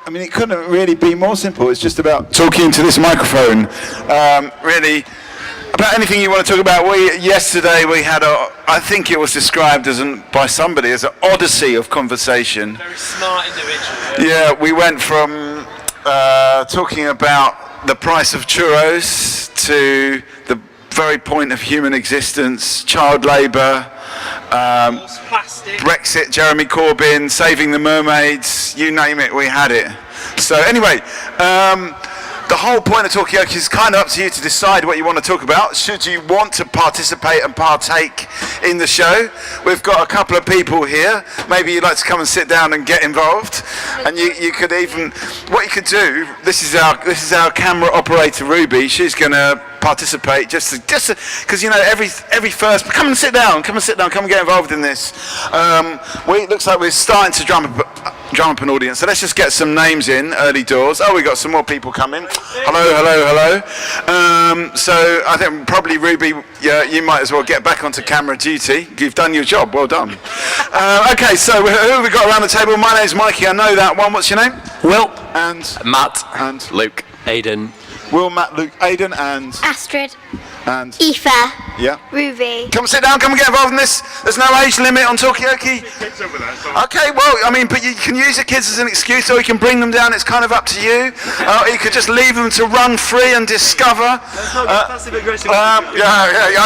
I mean, it couldn't really be more simple. It's just about talking into this microphone. Really, about anything you want to talk about. Yesterday we had I think it was described by somebody as an odyssey of conversation. Very smart individual. Yeah, we went from talking about the price of churros to the very point of human existence, child labour, Brexit, Jeremy Corbyn, saving the mermaids, you name it, we had it. So anyway, the whole point of Talkaoke is kind of up to you to decide what you want to talk about. Should you want to participate and partake in the show? We've got a couple of people here. Maybe you'd like to come and sit down and get involved. And you could even, what you could do, this is our camera operator Ruby. She's going to participate just because every first, come and sit down, come and get involved in this. It looks like we're starting to drum up an audience, so let's just get some names in early doors. We got some more people coming. Hello. So I think probably Ruby, you might as well get back onto camera duty. You've done your job, well done. Okay, so who have we got around the table? My name's Mikey, I know that one. What's your name? Will. And Matt. And Luke. Aidan. Will, Matt, Luke, Aidan, and Astrid. And Aoife. Yeah. Ruby. Come sit down, come and get involved in this. There's no age limit on Talkaoke. Okay, well, I mean, but you can use the kids as an excuse, or you can bring them down. It's kind of up to you. You could just leave them to run free and discover. Yeah.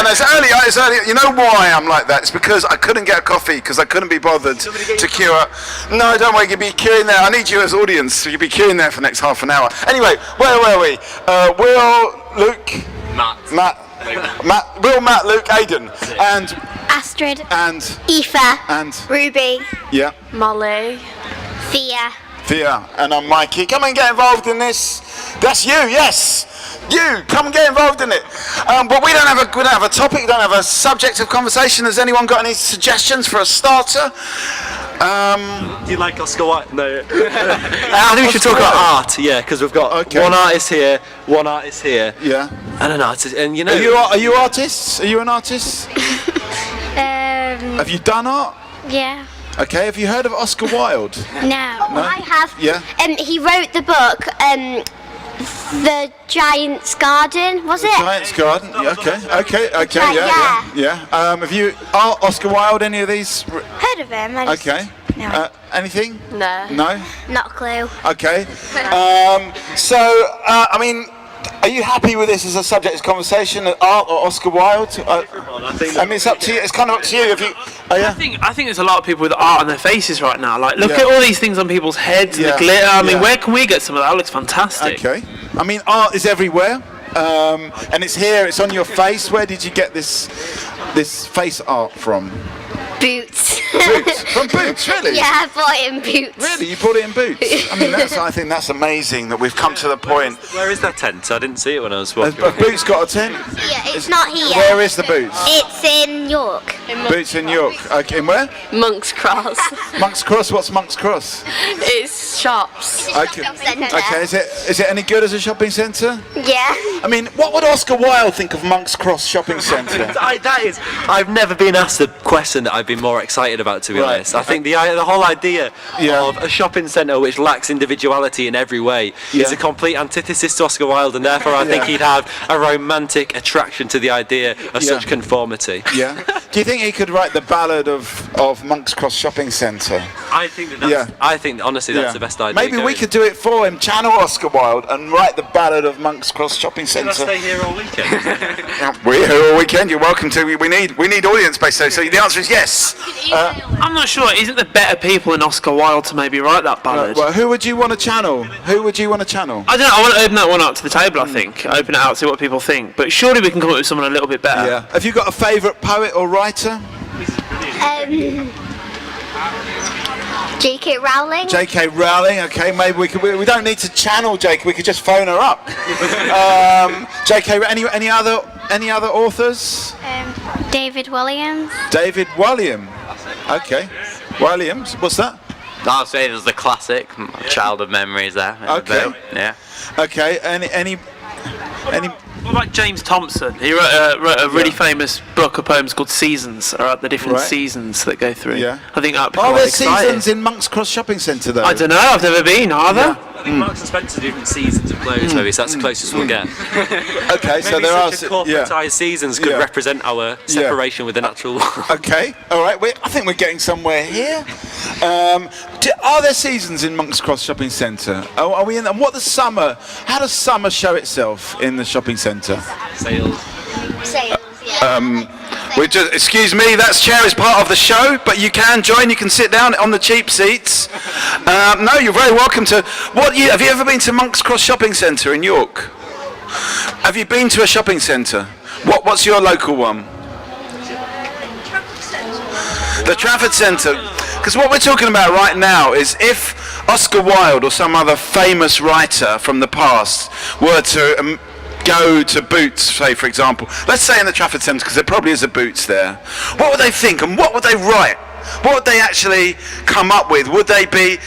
No, it's early. You know why I'm like that? It's because I couldn't get a coffee because I couldn't be bothered to queue up. No, don't worry. You'll be queuing there. I need you as audience, so you'll be queuing there for the next half an hour. Anyway, where were we? Will, Luke, Will, Matt, Luke, Aidan, and Astrid, and Aoife, and Ruby, yeah, Molly, Thea, and I'm Mikey. Come and get involved in this. That's you, yes. You come and get involved in it. But we don't have a topic. We don't have a subject of conversation. Has anyone got any suggestions for a starter? Do you like Oscar Wilde? No. I think we should talk about art. Yeah, because we've got one artist here, one artist here. Yeah. And an artist, and you know. Are you artists? Are you an artist? Have you done art? Yeah. Okay. Have you heard of Oscar Wilde? No. I have. Yeah. He wrote the book. The Giant's Garden, was it? Giant's Garden. Yeah, okay. Yeah. Have you Oscar Wilde? Any of these? Heard of him? Okay. No. Anything? No. No. Not a clue. Okay. I mean, are you happy with this as a subject of conversation? Art or Oscar Wilde? I mean, it's up to you. It's kind of up to you. If you. I think there's a lot of people with art on their faces right now. Like, look at all these things on people's heads and the glitter. I mean, where can we get some of that? That looks fantastic. Okay. I mean, art is everywhere, and it's here. It's on your face. Where did you get this face art from? Boots. From Boots, really? Yeah, I bought it in Boots. Really? You bought it in Boots? I mean, I think that's amazing that we've come to the point. Where is that tent? I didn't see it when I was walking. Boots got a tent? Yeah, it's not here. Where is the Boots? It's in York. Boots in York. Okay, and where? Monk's Cross. Monk's Cross? What's Monk's Cross? It's shops. It's a shopping centre. Okay, is it any good as a shopping centre? Yeah. I mean, what would Oscar Wilde think of Monk's Cross shopping centre? I've never been asked a question that I've been more excited about, to be honest. I think the whole idea of a shopping centre which lacks individuality in every way is a complete antithesis to Oscar Wilde, and therefore I think he'd have a romantic attraction to the idea of such conformity. Yeah. Do you think he could write the ballad of Monk's Cross Shopping Centre? I think honestly that's the best idea. Maybe we could do it for him, channel Oscar Wilde and write the ballad of Monk's Cross Shopping Centre. Should I stay here all weekend? We're here all weekend. You're welcome to. We need audience space, so the answer is yes. I'm not sure. Isn't there better people than Oscar Wilde to maybe write that ballad? Well, who would you want to channel? I don't know. I want to open that one up to the table, I think. Open it out, see what people think. But surely we can come up with someone a little bit better. Yeah. Have you got a favourite poet or writer? J.K. Rowling. J.K. Rowling. Okay, maybe we don't need to channel J.K. We could just phone her up. J.K. Any other authors? David Williams. David Williams. Okay. Williams. What's that? I'll say there's the classic Childhood Memories there. Okay. Yeah. Okay. Any? What about James Thompson? He wrote a really famous book of poems called Seasons, or the different seasons that go through. Yeah. I think that'd be quite exciting. Seasons in Monk's Cross Shopping Centre though? I don't know. I've never been. Are there? think Marks and Spencer do different seasons of clothes, maybe, so that's the closest we'll get. Okay, so Maybe there are... such a corporatised seasons could represent our separation with the natural world. Okay, all right. I think we're getting somewhere here. Are there seasons in Monk's Cross Shopping Centre? Are we in? And what the summer? How does summer show itself in the shopping centre? Sales. Excuse me, that chair is part of the show, but you can join. You can sit down on the cheap seats. No, you're very welcome to. Have you ever been to Monk's Cross Shopping Centre in York? Have you been to a shopping centre? What's your local one? The Trafford Centre. Because what we're talking about right now is if Oscar Wilde or some other famous writer from the past were to go to Boots, say for example, let's say in the Trafford Centre, because there probably is a Boots there, what would they think and what would they write? What would they actually come up with? Would they be...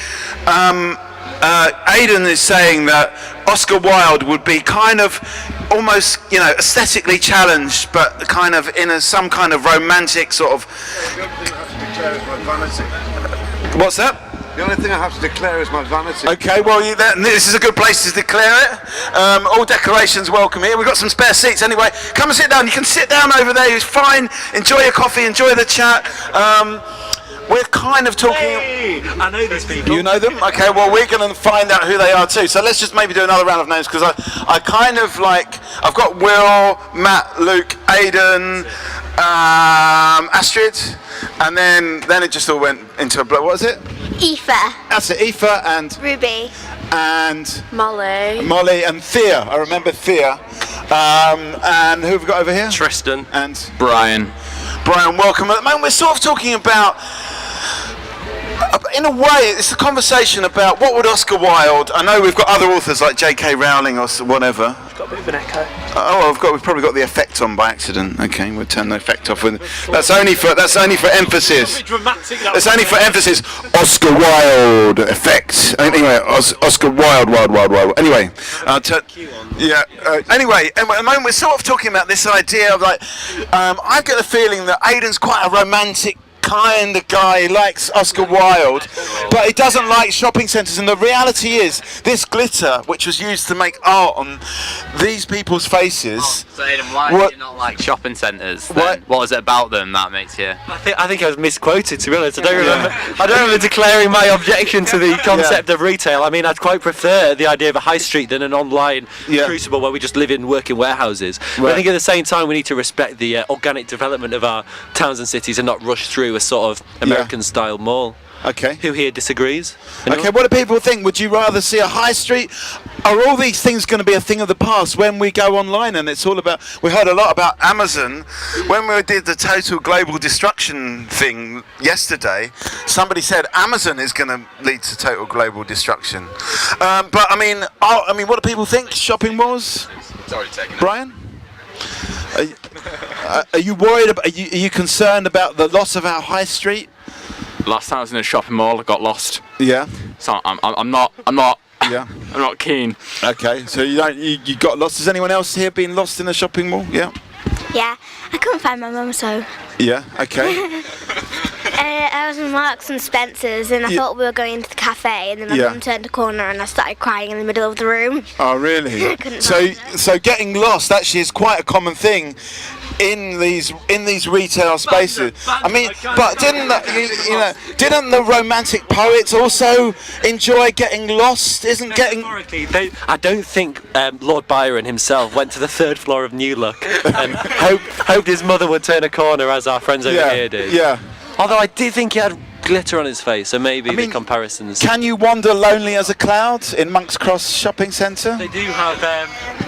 Aidan is saying that Oscar Wilde would be kind of almost, aesthetically challenged, but kind of in some kind of romantic sort of... What's that? The only thing I have to declare is my vanity. Okay, well, this is a good place to declare it. All decorations welcome here. We've got some spare seats anyway. Come and sit down. You can sit down over there. It's fine. Enjoy your coffee. Enjoy the chat. We're kind of talking... Hey, I know these people. You know them? Okay, well, we're going to find out who they are too. So let's just maybe do another round of names, because I kind of like... I've got Will, Matt, Luke, Aidan, Astrid, and then it just all went into a... What was it? Aoife. That's it, Aoife and... Ruby. And... Molly and Thea. I remember Thea. And who have we got over here? Tristan. And... Brian. Brian, welcome. At the moment, we're sort of talking about... In a way, it's a conversation about what would Oscar Wilde... I know we've got other authors like J.K. Rowling or whatever. I've got a bit of an echo. We've probably got the effect on by accident. Okay, we'll turn the effect off. That's only for emphasis. That's only for emphasis. Oscar Wilde effect. Anyway, Oscar Wilde. Anyway, anyway, at the moment we're sort of talking about this idea of like, I get the feeling that Aidan's quite a romantic kind of guy. He likes Oscar Wilde, but he doesn't like shopping centres. And the reality is, this glitter, which was used to make art on these people's faces. So Aidan, why do you not like shopping centres? What is it about them that makes you? I think I was misquoted, to be honest. I don't remember declaring my objection to the concept of retail. I mean, I'd quite prefer the idea of a high street than an online crucible where we just live in work in warehouses. Right. But I think at the same time we need to respect the organic development of our towns and cities and not rush through a sort of American-style mall. Okay. Who here disagrees? Anyone? Okay, what do people think? Would you rather see a high street? Are all these things going to be a thing of the past when we go online? And it's all about... We heard a lot about Amazon. When we did the total global destruction thing yesterday, somebody said Amazon is going to lead to total global destruction. But, I mean, what do people think? Shopping malls? Sorry, taking Brian? Are you worried about... Are you concerned about the loss of our high street? Last time I was in a shopping mall, I got lost. Yeah. So I'm not. Yeah. I'm not keen. Okay. So you got lost. Has anyone else here been lost in a shopping mall? Yeah. Yeah. I couldn't find my mum, so. Yeah. Okay. I was in Marks and Spencer's, and I thought we were going into the cafe, and then my mum turned a corner, and I started crying in the middle of the room. Oh, really? I couldn't find her. So getting lost actually is quite a common thing in these retail spaces. I mean, but didn't the romantic poets also enjoy getting lost? I don't think Lord Byron himself went to the 3rd floor of New Look and hoped his mother would turn a corner as our friends over here did. Yeah. Although I did think he had glitter on his face, so maybe the comparisons. Can you wander lonely as a cloud in Monk's Cross Shopping Centre? They do have.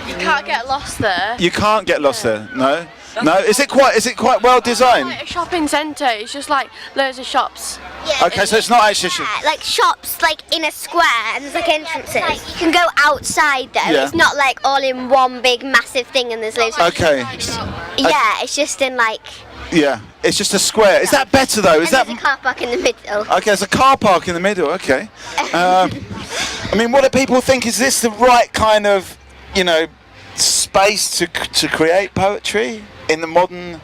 You can't get lost there. You can't get lost there. No. No. Is it quite well designed? Like a shopping centre. It's just like loads of shops. Yeah. Okay, so it's not actually. Like shops, like in a square, and there's like entrances. You can go outside though. Yeah. It's not like all in one big massive thing, and there's loads of. Okay. Yeah, it's just in like. Yeah, it's just a square. Is that better though? Is that? There's a car park in the middle. Okay, there's a car park in the middle. Okay. I mean, what do people think? Is this the right kind of, space to create poetry in the modern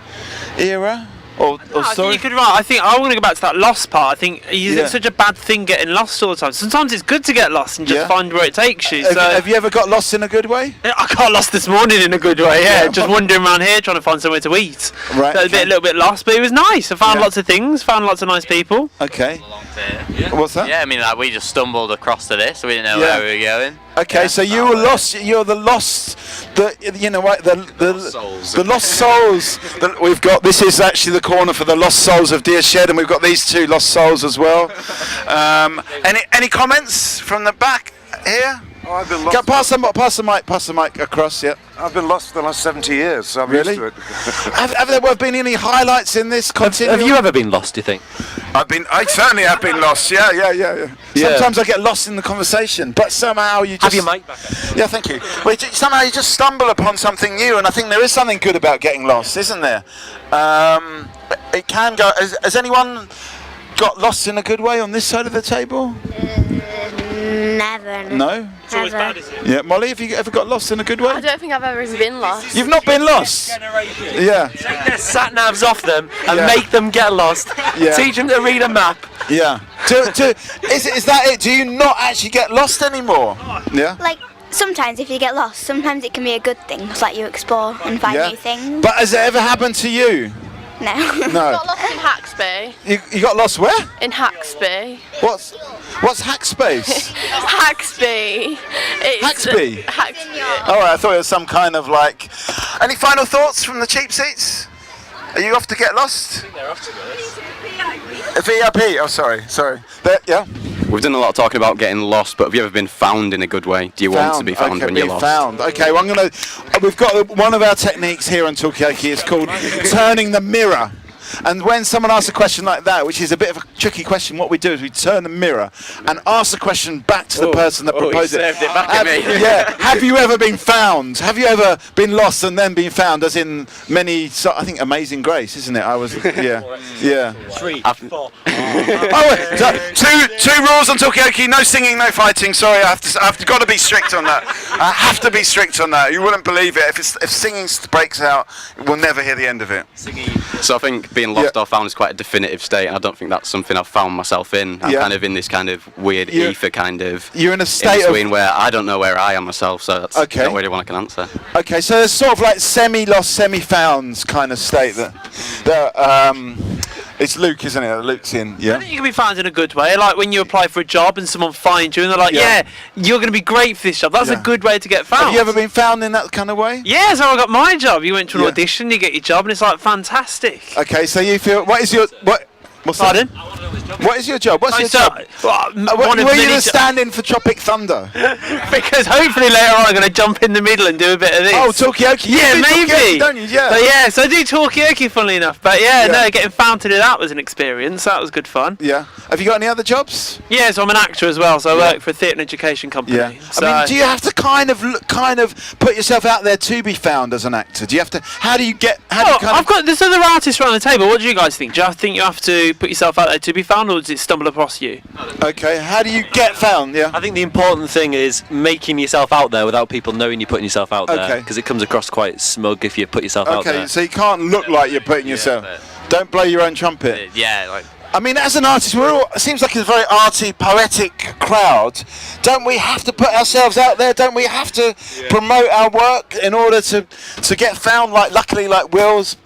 era? or I think story? you could write. I think I want to go back to that lost part. I think it's such a bad thing getting lost all the time. Sometimes it's good to get lost and just find where it takes you. Have you ever got lost in a good way? I got lost this morning in a good way. Yeah, just wandering around here trying to find somewhere to eat. Right. So a little bit lost, but it was nice. I found lots of things. Found lots of nice people. Okay. What's that? Yeah, I mean, like, we just stumbled across to this. We didn't know where we were going. Okay, so you were lost. You're the lost. You know what? The lost souls that we've got. This is actually the corner for the lost souls of Deer Shed, and we've got these two lost souls as well. Any comments from the back here? Oh, I've been lost. Pass the mic across. Yeah. I've been lost for the last 70 years, so I'm Really? used to it. Have there been any highlights in this? Have you ever been lost, do you think? I certainly have been lost. Yeah. Sometimes I get lost in the conversation, but somehow you just Have your mic back. Yeah, thank you. Well, somehow you just stumble upon something new, and I think there is something good about getting lost, isn't there? It can go. Has anyone got lost in a good way on this side of the table? Never. No. It's always bad, isn't it? Yeah, Molly, have you ever got lost in a good way? I don't think I've ever even been lost. You've not been lost. Yeah. Take their sat navs off them and Yeah. make them get lost. Yeah. Teach them to read a map. Yeah. Is that it? Do you not actually get lost anymore? Yeah. Like, sometimes if you get lost, sometimes it can be a good thing. It's like you explore and find new things. But has it ever happened to you? No. I No. got lost in Haxby. You got lost where? In Haxby. What's Hackspace? Haxby. Haxby? Haxby. All right, I thought it was some kind of like. Any final thoughts from the cheap seats? Are you off to get lost? I think they're off to go. VIP. Oh, sorry. Yeah. We've done a lot of talking about getting lost, but have you ever been found in a good way? Do you want to be found when you're lost? Found. Okay, well, we've got one of our techniques here on Talkaoke. It's called turning the mirror. And when someone asks a question like that, which is a bit of a tricky question, what we do is we turn the mirror and ask the question back to the person that proposed it. Served it back at me. Yeah. Have you ever been found? Have you ever been lost and then been found? As in many, I think Amazing Grace, isn't it? Yeah. 3, 4. Oh, wait, so two rules on Talkaoke: no singing, no fighting. Sorry, I've got to be strict on that. I have to be strict on that. You wouldn't believe it. If singing breaks out, we'll never hear the end of it. So I think being lost or found is quite a definitive state. I don't think that's something I've found myself in. I'm kind of in this kind of weird ether kind of. You're in a state of between where I don't know where I am myself, so that's not really one I can answer. Okay, so there's sort of like semi-lost, semi-found kind of state that it's Luke, isn't it? Luke's in. Yeah. I think you can be found in a good way. Like when you apply for a job and someone finds you and they're like, yeah you're going to be great for this job. That's a good way to get found. Have you ever been found in that kind of way? Yeah, so I got my job. You went to an audition, you get your job, and it's like fantastic. Okay, so you feel what's Pardon? What is your job? What's your job? Were you stand-in for Tropic Thunder? Because hopefully later on I'm going to jump in the middle and do a bit of this. Oh, Talkaoke. Yeah, maybe. Talkaoke, don't you? Yeah. But yeah, so I do Talkaoke, funnily enough. But no, getting found to do that was an experience. That was good fun. Yeah. Have you got any other jobs? Yeah, so I'm an actor as well. So I work for a theatre and education company. Yeah. So I mean, do you have to kind of put yourself out there to be found as an actor? Do you have to? How do you get? I've got there's other artists around the table. What do you guys think? Do you think you have to put yourself out there to be found, or does it stumble across you? Okay. How do you get found? Yeah. I think the important thing is making yourself out there without people knowing you're putting yourself out there, because it comes across quite smug if you put yourself out there. Okay, so you can't look like you're putting yourself. Don't blow your own trumpet. I mean, as an artist, it seems like it's a very arty, poetic crowd. Don't we have to put ourselves out there? Don't we have to promote our work in order to get found? Like, luckily, like Will's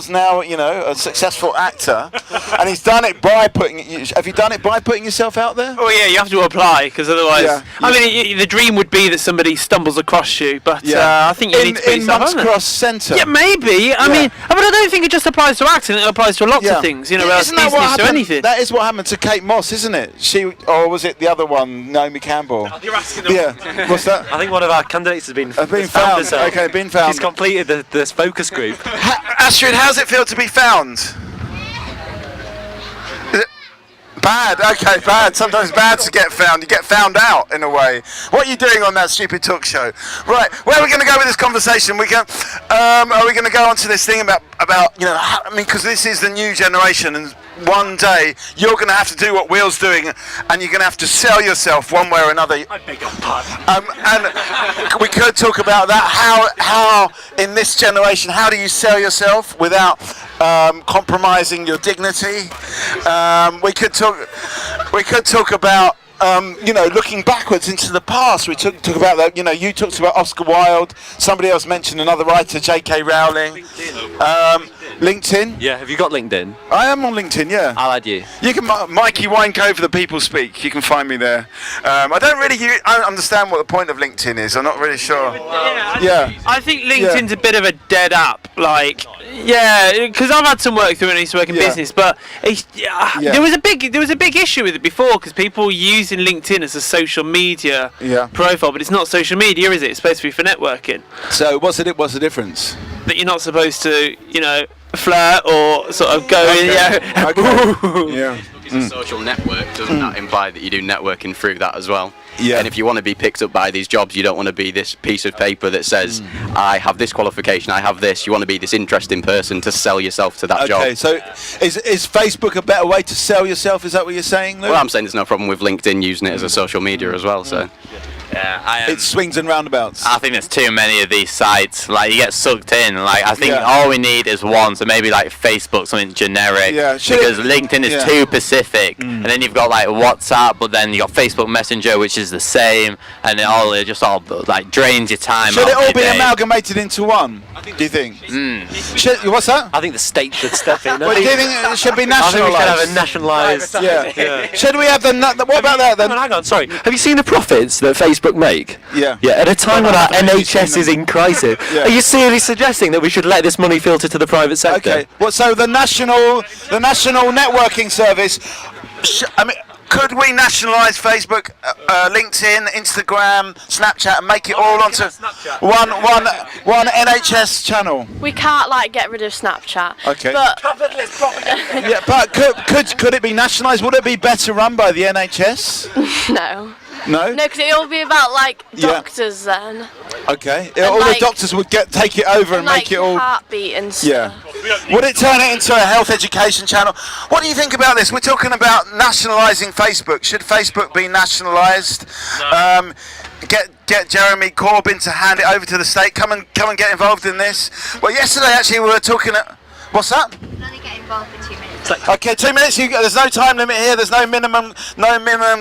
now, a successful actor, and he's done it by putting. Have you done it by putting yourself out there? Oh yeah, you have to apply, because otherwise, I mean, the dream would be that somebody stumbles across you, but I think you need to put yourself out there. In Monks Cross Centre. Yeah, maybe. I mean, but I don't think it just applies to acting. It applies to lots of things. Isn't that what happened? To anything. That is what happened to Kate Moss, isn't it? Or was it the other one, Naomi Campbell? You're asking them. Yeah. What's that? I think one of our candidates has been found. herself. Okay, been found. She's completed this focus group. Astrid, how's it feel to be found? Bad, okay, bad. Sometimes bad to get found. You get found out in a way. What are you doing on that stupid talk show? Right, where are we going to go with this conversation? Are we going to go on to this thing about because this is the new generation, and one day you're going to have to do what Will's doing, and you're going to have to sell yourself one way or another. I beg your pardon. And we could talk about that. How in this generation, how do you sell yourself without compromising your dignity? We could talk about. Looking backwards into the past, we talk about that. You talked about Oscar Wilde. Somebody else mentioned another writer, J.K. Rowling. LinkedIn. Yeah, have you got LinkedIn? I am on LinkedIn. Yeah. I'll add you. You can Mikey Winecove, The People Speak. You can find me there. I don't really understand what the point of LinkedIn is. I'm not really sure. I think LinkedIn's a bit of a dead app. Like, because I've had some work through it. I used to work in business, but there was a big issue with it before because people were using LinkedIn as a social media profile, but it's not social media, is it? It's supposed to be for networking. So what's the difference? That you're not supposed to, flirt or sort of go in. It's a social network. Doesn't that imply that you do networking through that as well? Yeah. And if you want to be picked up by these jobs, you don't want to be this piece of paper that says, I have this qualification, I have this. You want to be this interesting person to sell yourself to that job. Okay, so is Facebook a better way to sell yourself? Is that what you're saying, Luke? Well, I'm saying there's no problem with LinkedIn using it as a social media as well, so... Yeah, it swings and roundabouts. I think there's too many of these sites. Like, you get sucked in. Like, I think all we need is one. So maybe like Facebook, something generic. Yeah, because LinkedIn is too specific. And then you've got like WhatsApp, but then you got Facebook Messenger, which is the same, and it just all like drains your time. Should it all be amalgamated into one? Do you think? What's that? I think the state should step in. Well, do you think it should be I think we should have a nationalised? nationalised. Should we have the? What about that then? Hang on, sorry. Have you seen the profits that Facebook make? Yeah. Yeah. At a time when our NHS is in crisis, are you seriously suggesting that we should let this money filter to the private sector? Okay. Well, so the national networking service. Could we nationalise Facebook, LinkedIn, Instagram, Snapchat, and make it all onto one NHS channel? We can't get rid of Snapchat. Okay. But but could it be nationalised? Would it be better run by the NHS? no. No? No, because it'll be about doctors then. Okay. All the doctors would take it over and make it all. Heartbeat and stuff. Yeah. Would it turn it into a health education channel? What do you think about this? We're talking about nationalising Facebook. Should Facebook be nationalised? No. Get Jeremy Corbyn to hand it over to the state. Come and get involved in this. Well, yesterday actually we were talking at. What's that? Only get involved for 2 minutes. Okay, 2 minutes. There's no time limit here. There's no minimum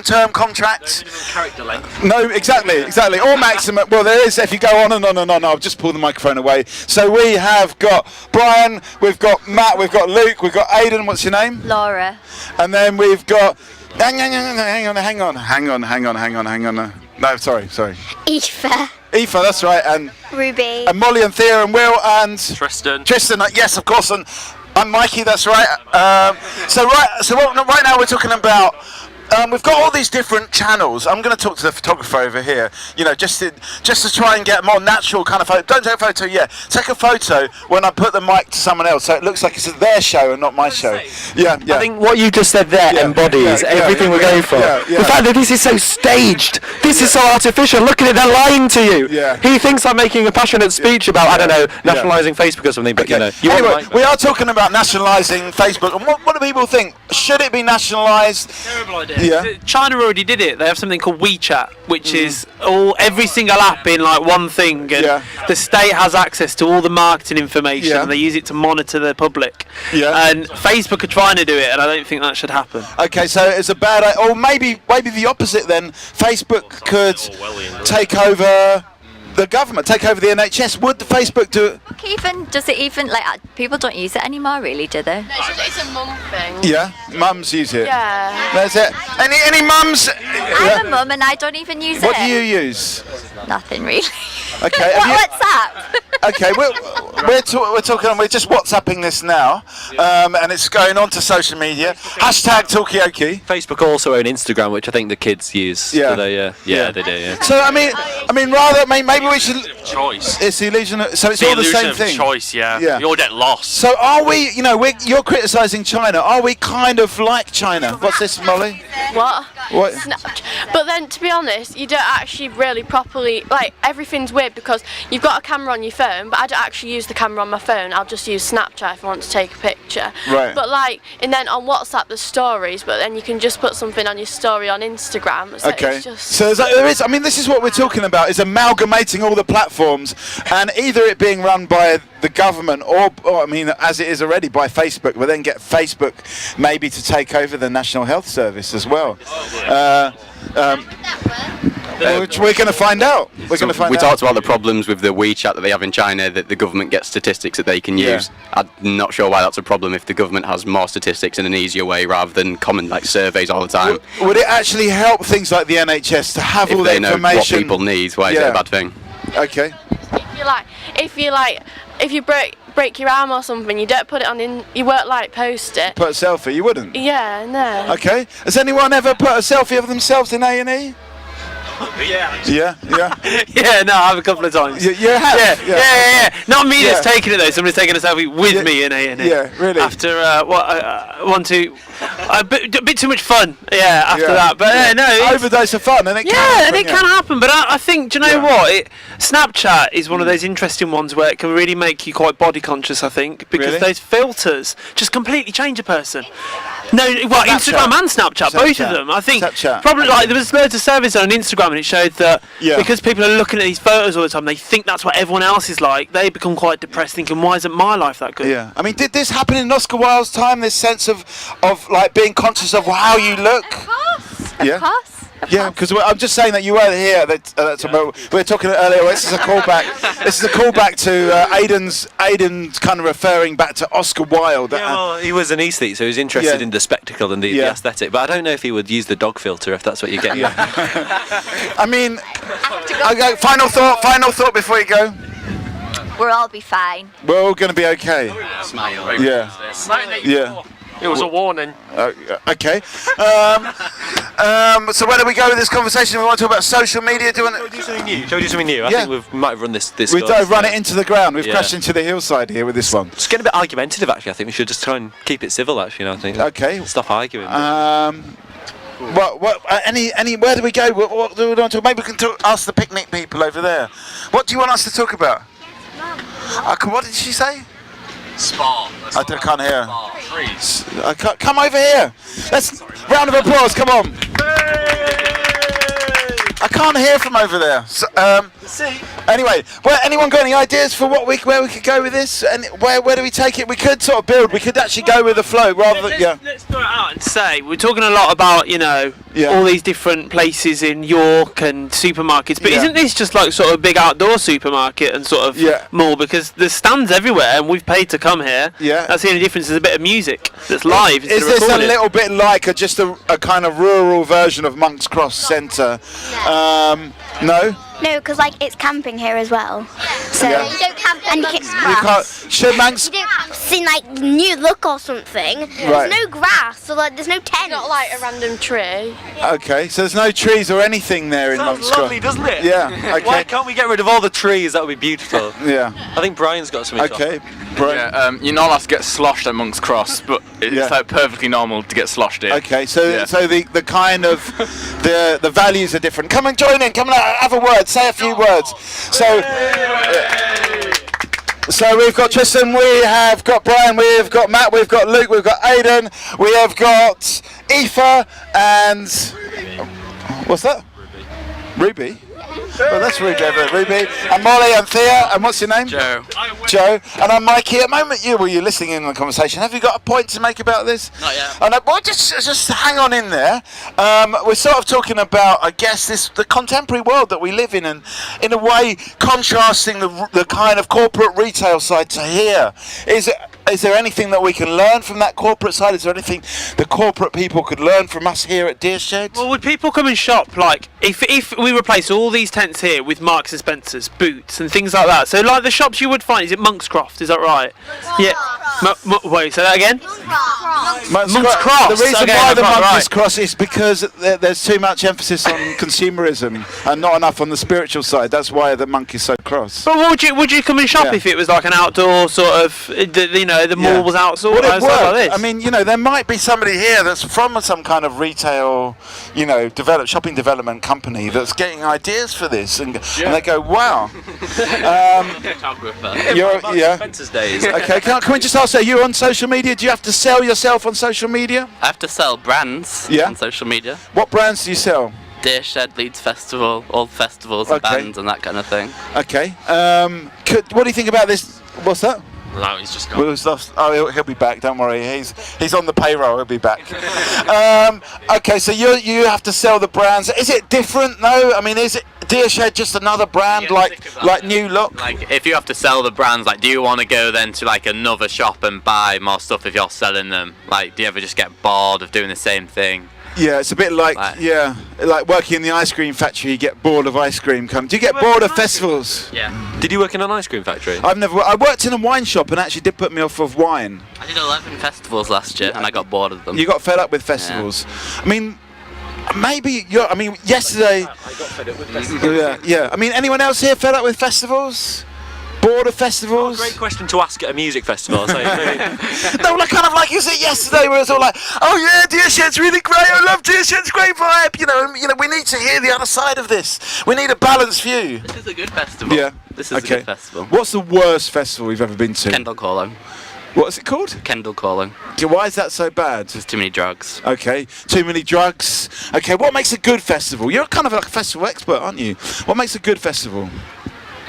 term contract. Minimum character length. No, exactly. Or maximum. Well, there is if you go on and on and on. I'll just pull the microphone away. So we have got Brian, we've got Matt, we've got Luke, we've got Aidan. What's your name? Laura. And then we've got. Hang on. No, sorry. Aoife. Aoife, that's right, and Ruby. and Molly and Thea and Will and Tristan. Yes, of course, and I'm Mikey. That's right. So right now we're talking about. We've got all these different channels. I'm going to talk to the photographer over here. Just to try and get a more natural kind of photo. Don't take a photo yet. Take a photo when I put the mic to someone else, so it looks like it's their show and not my show. Yeah. I think what you just said there embodies everything we're going for. The fact that this is so staged, this is so artificial. Look at it, they're lying to you. Yeah. He thinks I'm making a passionate speech about nationalising Facebook or something, but Anyway, we are talking about nationalising Facebook, and what do people think? Should it be nationalised? Terrible idea. Yeah. China already did it. They have something called WeChat, which is every single app in one thing, and the state has access to all the marketing information, and they use it to monitor the public. Yeah. And Facebook are trying to do it, and I don't think that should happen. Okay, so it's a bad idea. Or maybe the opposite then. Facebook could take over the government, take over the NHS. Would Facebook do it? Does it even people don't use it anymore, really, do they? No, it's a mum thing. Yeah, mums use it. Yeah. That's it. Any mums? I'm a mum and I don't even use it. What do you use? Nothing really. Okay. WhatsApp. Okay, we're talking. We're just WhatsApping this now, and it's going on to social media. Hashtag Talkaoke. Facebook also own Instagram, which I think the kids use. Yeah. Do they? Yeah, they do. Yeah. So I mean, rather maybe we should. Choice. It's the illusion. So it's all the same thing. Choice, yeah. You'll get lost. So are we? You're criticising China. Are we kind of like China? What's this, Molly? What? What? But then, to be honest, you don't actually really properly everything's weird because you've got a camera on your phone, but I don't actually use the camera on my phone. I'll just use Snapchat if I want to take a picture. Right. But like, and then on WhatsApp there's stories, but then you can just put something on your story on Instagram. So Okay. It's just, So there is. I mean, this is what we're talking about: is amalgamating all the platforms, and either it being run by the government, or I mean, as it is already by Facebook, but then get Facebook maybe to take over the National Health Service as well. Which we're going to find out. We're going to find We out. talked about the problems with the WeChat that they have in China, that the government gets statistics that they can use. I'm not sure why that's a problem if the government has more statistics in an easier way rather than common like surveys all the time. Would it actually help things like the NHS to have all If the they know what information? people need, why is it a bad thing? Okay. if you break your arm or something, you don't put it on you won't like post it. Put a selfie, you wouldn't? Yeah, no. Okay. Has anyone ever put a selfie of themselves in A&E? Yeah. Yeah. Yeah, no, I have a couple of times. You have? Yeah. Not me that's Yeah. taking it though. Somebody's taking a selfie with me in A&E. Yeah, really? After a bit too much fun. Yeah, after that. But no, it's, overdose of fun, and it can yeah, happen, and it can happen. But I think, do you know what? Snapchat is one of those interesting ones where it can really make you quite body conscious. I think because Really? those filters just completely change a person. No, well, Instagram and Snapchat, both of them. I think Snapchat. probably like there was loads of surveys on Instagram, and it showed that because people are looking at these photos all the time, they think that's what everyone else is like. They become quite depressed, thinking, "Why isn't my life that good?" Yeah. I mean, did this happen in Oscar Wilde's time? This sense of like being conscious of how you look. Of course. Yeah, because I'm just saying that you weren't here. We were talking earlier. This is a callback. This is a callback to Aiden's kind of referring back to Oscar Wilde. Yeah, well, he was an aesthete, so he was interested in the spectacle and the aesthetic. But I don't know if he would use the dog filter, if that's what you get. I mean, okay, final thought before you go. We'll all be fine. We're all going to be okay. Smile. Yeah. Yeah. It was a warning. Okay. So where do we go with this conversation? We want to talk about social media. Shall we do something new? I think we might have run this. We don't run it into the ground. We've crashed into the hillside here with this one. It's getting a bit argumentative, actually. I think we should just try and keep it civil, actually. I think. Okay. Stop arguing. Where do we go? What do we want to talk? Maybe we can ask the picnic people over there. What do you want us to talk about? What did she say? Spa. I can't hear. Come over here. Let's round of applause. Come on. I can't hear from over there. So, anyway, anyone got any ideas for where we could go with this? And where do we take it? We could sort of build. We could actually go with the flow rather than Let's throw it out and say we're talking a lot about all these different places in York and supermarkets. But isn't this just like sort of a big outdoor supermarket and sort of mall? Because there's stands everywhere and we've paid to come here. Yeah. That's the only difference. There's a bit of music that's live. Is this a little bit like just a kind of rural version of Monk's Cross Centre? No? No, because it's camping here as well. So Yeah. you don't camp and You can't. Should Manx? you don't see new look or something. Right. There's no grass, so there's no tent. Not like a random tree. Okay, so there's no trees or anything there in Monk's Sounds lovely, Cross. doesn't it? Yeah. Okay. Why can't we get rid of all the trees? That would be beautiful. Yeah. I think Brian's got something. Okay. Brian. Yeah, you're not allowed to get sloshed at Monk's Cross, but it's like perfectly normal to get sloshed here. Okay, so the kind of the values are different. Come and join in. Come and have a word. Say a few words. So we've got Tristan, we have got Brian, we've got Matt, we've got Luke, we've got Aidan, we have got Aoife, and what's that? Ruby. Well, that's Ruby over there. Ruby and Molly and Thea, and what's your name? Joe. Joe, and I'm Mikey. At the moment, you were listening in on the conversation. Have you got a point to make about this? Not yet. Oh, no, well, just hang on in there. We're sort of talking about, I guess, the contemporary world that we live in, and in a way, contrasting the kind of corporate retail side to here. Is there anything that we can learn from that corporate side? Is there anything the corporate people could learn from us here at Deershed? Well, would people come and shop if we replace all these tents here with Marks and Spencer's, Boots, and things like that? So, like the shops you would find, is it Monk's Croft? Is that right? Wait, say that again. Monk's Cross. The reason Okay, why the right. Monk's Cross is because there's too much emphasis on consumerism and not enough on the spiritual side. That's why the Monk is so cross. But would you come and shop if it was like an outdoor sort of, the mall was outsourced. Would it Stuff like work? this. I mean, there might be somebody here that's from some kind of retail, shopping development company that's getting ideas for this, and they go, wow. Spencer's days. Okay, can we just ask, are you on social media? Do you have to sell yourself on social media? I have to sell brands on social media. What brands do you sell? Deer Shed, Leeds Festival, all festivals and bands and that kind of thing. Okay. What do you think about this? What's that? No, he's just gone. Oh, he'll be back. Don't worry. He's on the payroll. He'll be back. Okay, so you have to sell the brands. Is it different though? I mean, is it Deer Shed just another brand like New Look? Like, if you have to sell the brands, like, do you want to go then to like another shop and buy more stuff if you're selling them? Like, do you ever just get bored of doing the same thing? Yeah, it's a bit like working in the ice cream factory. You get bored of ice cream. Do you get bored of festivals? Yeah. Did you work in an ice cream factory? I worked in a wine shop and actually did put me off of wine. I did 11 festivals last year and I got bored of them. You got fed up with festivals. Yeah. I mean, maybe yesterday. I got fed up with festivals. Yeah. I mean, anyone else here fed up with festivals? Bored of festivals? Great question to ask at a music festival. No, kind of like you said yesterday, where it's all like, oh yeah, Deer Shed's really great. I love Deer Shed's great vibe. We need to hear the other side of this. We need a balanced view. This is a good festival. Yeah. This is a good festival. What's the worst festival you've ever been to? Kendall Calling. What is it called? Kendall Calling. Why is that so bad? There's too many drugs. Okay, too many drugs. Okay, what makes a good festival? You're kind of like a festival expert, aren't you? What makes a good festival?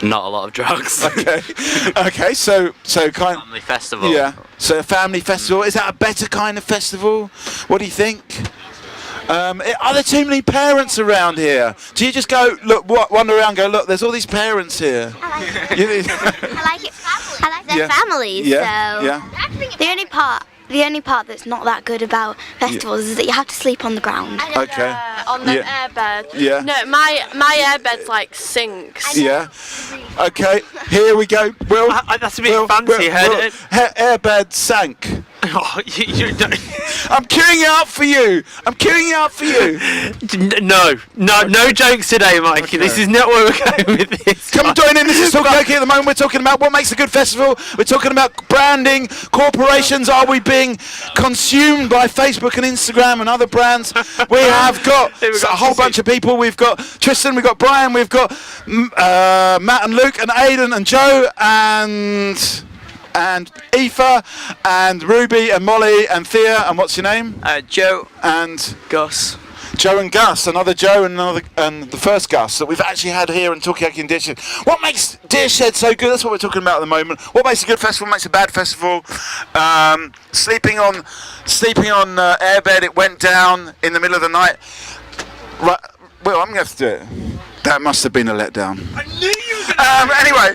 Not a lot of drugs. Okay, so kind of family festival. Yeah, so a family festival. Is that a better kind of festival? What do you think? Are there too many parents around here? Do you just go wander around, and go look? There's all these parents here. I like their families. Yeah. So the only part that's not that good about festivals is that you have to sleep on the ground. Okay. On the airbed. Yeah. No, my airbed's like sinks. Yeah. Okay. Here we go. Will. That's a bit fancy. Airbed sank. Oh, you don't. I'm queuing it up for you. No jokes today, Mikey. Okay. This is not where we're going with this. Come join in. This is Talkaoke. At the moment, we're talking about what makes a good festival. We're talking about branding, corporations. Are we being consumed by Facebook and Instagram and other brands? We have got a whole bunch of people. We've got Tristan, we've got Brian, we've got Matt and Luke and Aidan and Joe and Aoife and Ruby and Molly and Thea and what's your name? Joe and Gus. Joe and Gus, another Joe and the first Gus that we've actually had here in Talkaoke and Deer Shed. What makes Deer Shed so good? That's what we're talking about at the moment. What makes a good festival? What makes a bad festival? Sleeping on airbed. It went down in the middle of the night. Right. Well, I'm going to have to do it. That must have been a letdown. I knew you were going to anyway,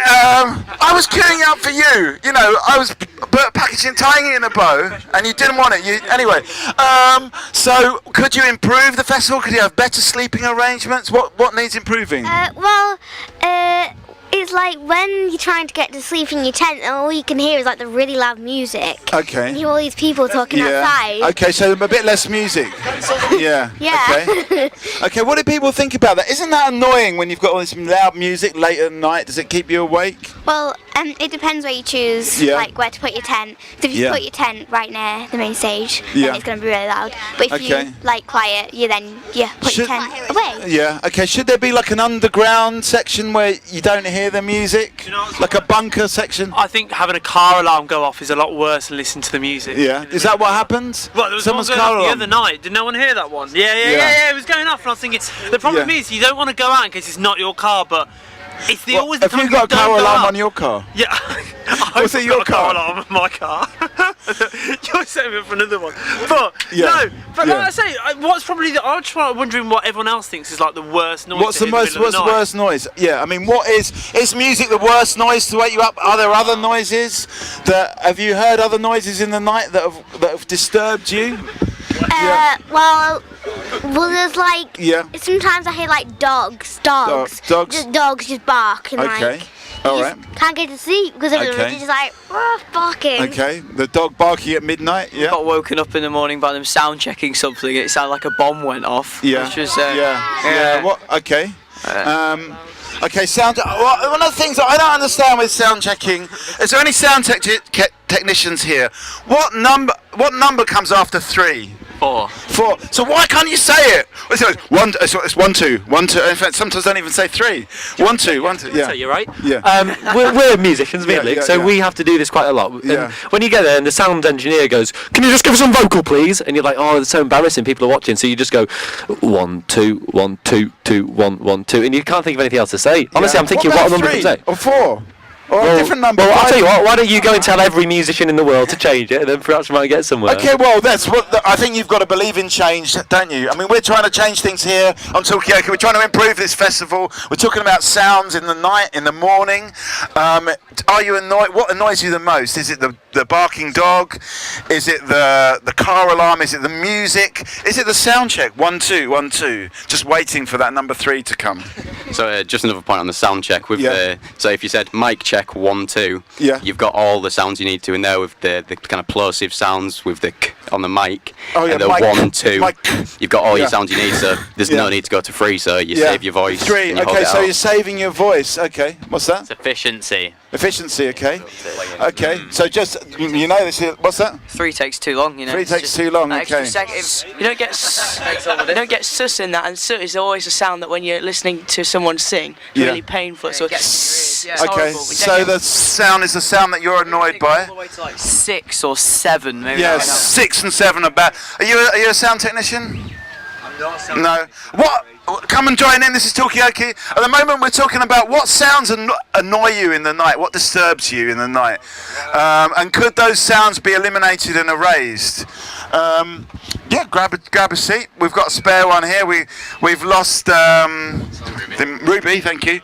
I was queuing up for you. I was packaging, tying it in a bow, and you didn't want it. Anyway, so could you improve the festival? Could you have better sleeping arrangements? What needs improving? It's like when you're trying to get to sleep in your tent and all you can hear is like the really loud music. Okay. And you hear all these people talking outside. Okay, so a bit less music. Yeah. Yeah. Okay, what do people think about that? Isn't that annoying when you've got all this loud music late at night? Does it keep you awake? Well, it depends where you choose, like where to put your tent. So if you put your tent right near the main stage, then it's going to be really loud. But if you like quiet, you put your tent away. Yeah. Okay. Should there be like an underground section where you don't hear the music, like a bunker section? I think having a car alarm go off is a lot worse than listening to the music. Yeah. Is that what happened? Well, there was Someone's one going off the other night. Did no one hear that one? Yeah. It was going off, and I was thinking the problem is you don't want to go out in case it's not your car, but. It's always the time you got a car alarm on your car? Yeah. Was it your car? Alarm on my car. You're setting me up for another one. But like I say, what's probably I'm just wondering what everyone else thinks is like the worst noise. What's the worst noise? Yeah, I mean, is music the worst noise to wake you up? Are there other noises have you heard other noises in the night that have disturbed you? Well, there's like sometimes I hear like dogs just bark and can't get to sleep because they're just like barking. Okay, the dog barking at midnight. Yeah. Got woken up in the morning by them sound checking something. It sounded like a bomb went off. Yeah. Which was, What? Okay. Okay, sound. Well, one of the things that I don't understand with sound checking is there any sound technicians here? What number comes after 3? 4. So why can't you say it? It's 1 2 1 2. In fact, sometimes don't even say 3. 1 2 1 2. Yeah, You're right. Yeah. We're musicians, really, so we have to do this quite a lot. And when you get there and the sound engineer goes, "Can you just give us some vocal, please?" And you're like, "Oh, it's so embarrassing. People are watching." So you just go 1 2 1 2 2 1 1 2, and you can't think of anything else to say. Honestly, I'm thinking what number to say. Or 4. Or a different number. Well, I'll tell you what. Why don't you go and tell every musician in the world to change it, and then perhaps we might get somewhere. Okay, well, that's what I think you've got to believe in change, don't you? I mean, we're trying to change things here on Talkaoke. We're trying to improve this festival. We're talking about sounds in the night, in the morning. Are you annoyed? What annoys you the most? Is it the barking dog? Is it the car alarm? Is it the music? Is it the sound check? 1 2 1 2. Just waiting for that number 3 to come. So just another point on the sound check with so if you said mic check 1 2, you've got all the sounds you need to in there with the kind of plosive sounds with the k on the mic. And the 1 2. You've got all your sounds you need, so there's no need to go to 3, so you save your voice. 3. Okay, so you're saving your voice. Okay, what's that? It's efficiency. Efficiency. Okay. Okay. So just this. What's that? 3 takes too long. 3 takes too long. Okay. You don't get sus in that, and sus is always a sound that when you're listening to someone sing, it's really painful. So it's okay. So the sound is the sound that you're annoyed by. All the way to like 6 or 7, maybe. Yeah, 6 and 7 are bad. Are you a sound technician? No. What? Come and join in. This is Talkaoke. At the moment, we're talking about what sounds annoy you in the night. What disturbs you in the night, and could those sounds be eliminated and erased? Yeah, grab a seat. We've got a spare one here. We've lost Ruby. Thank you.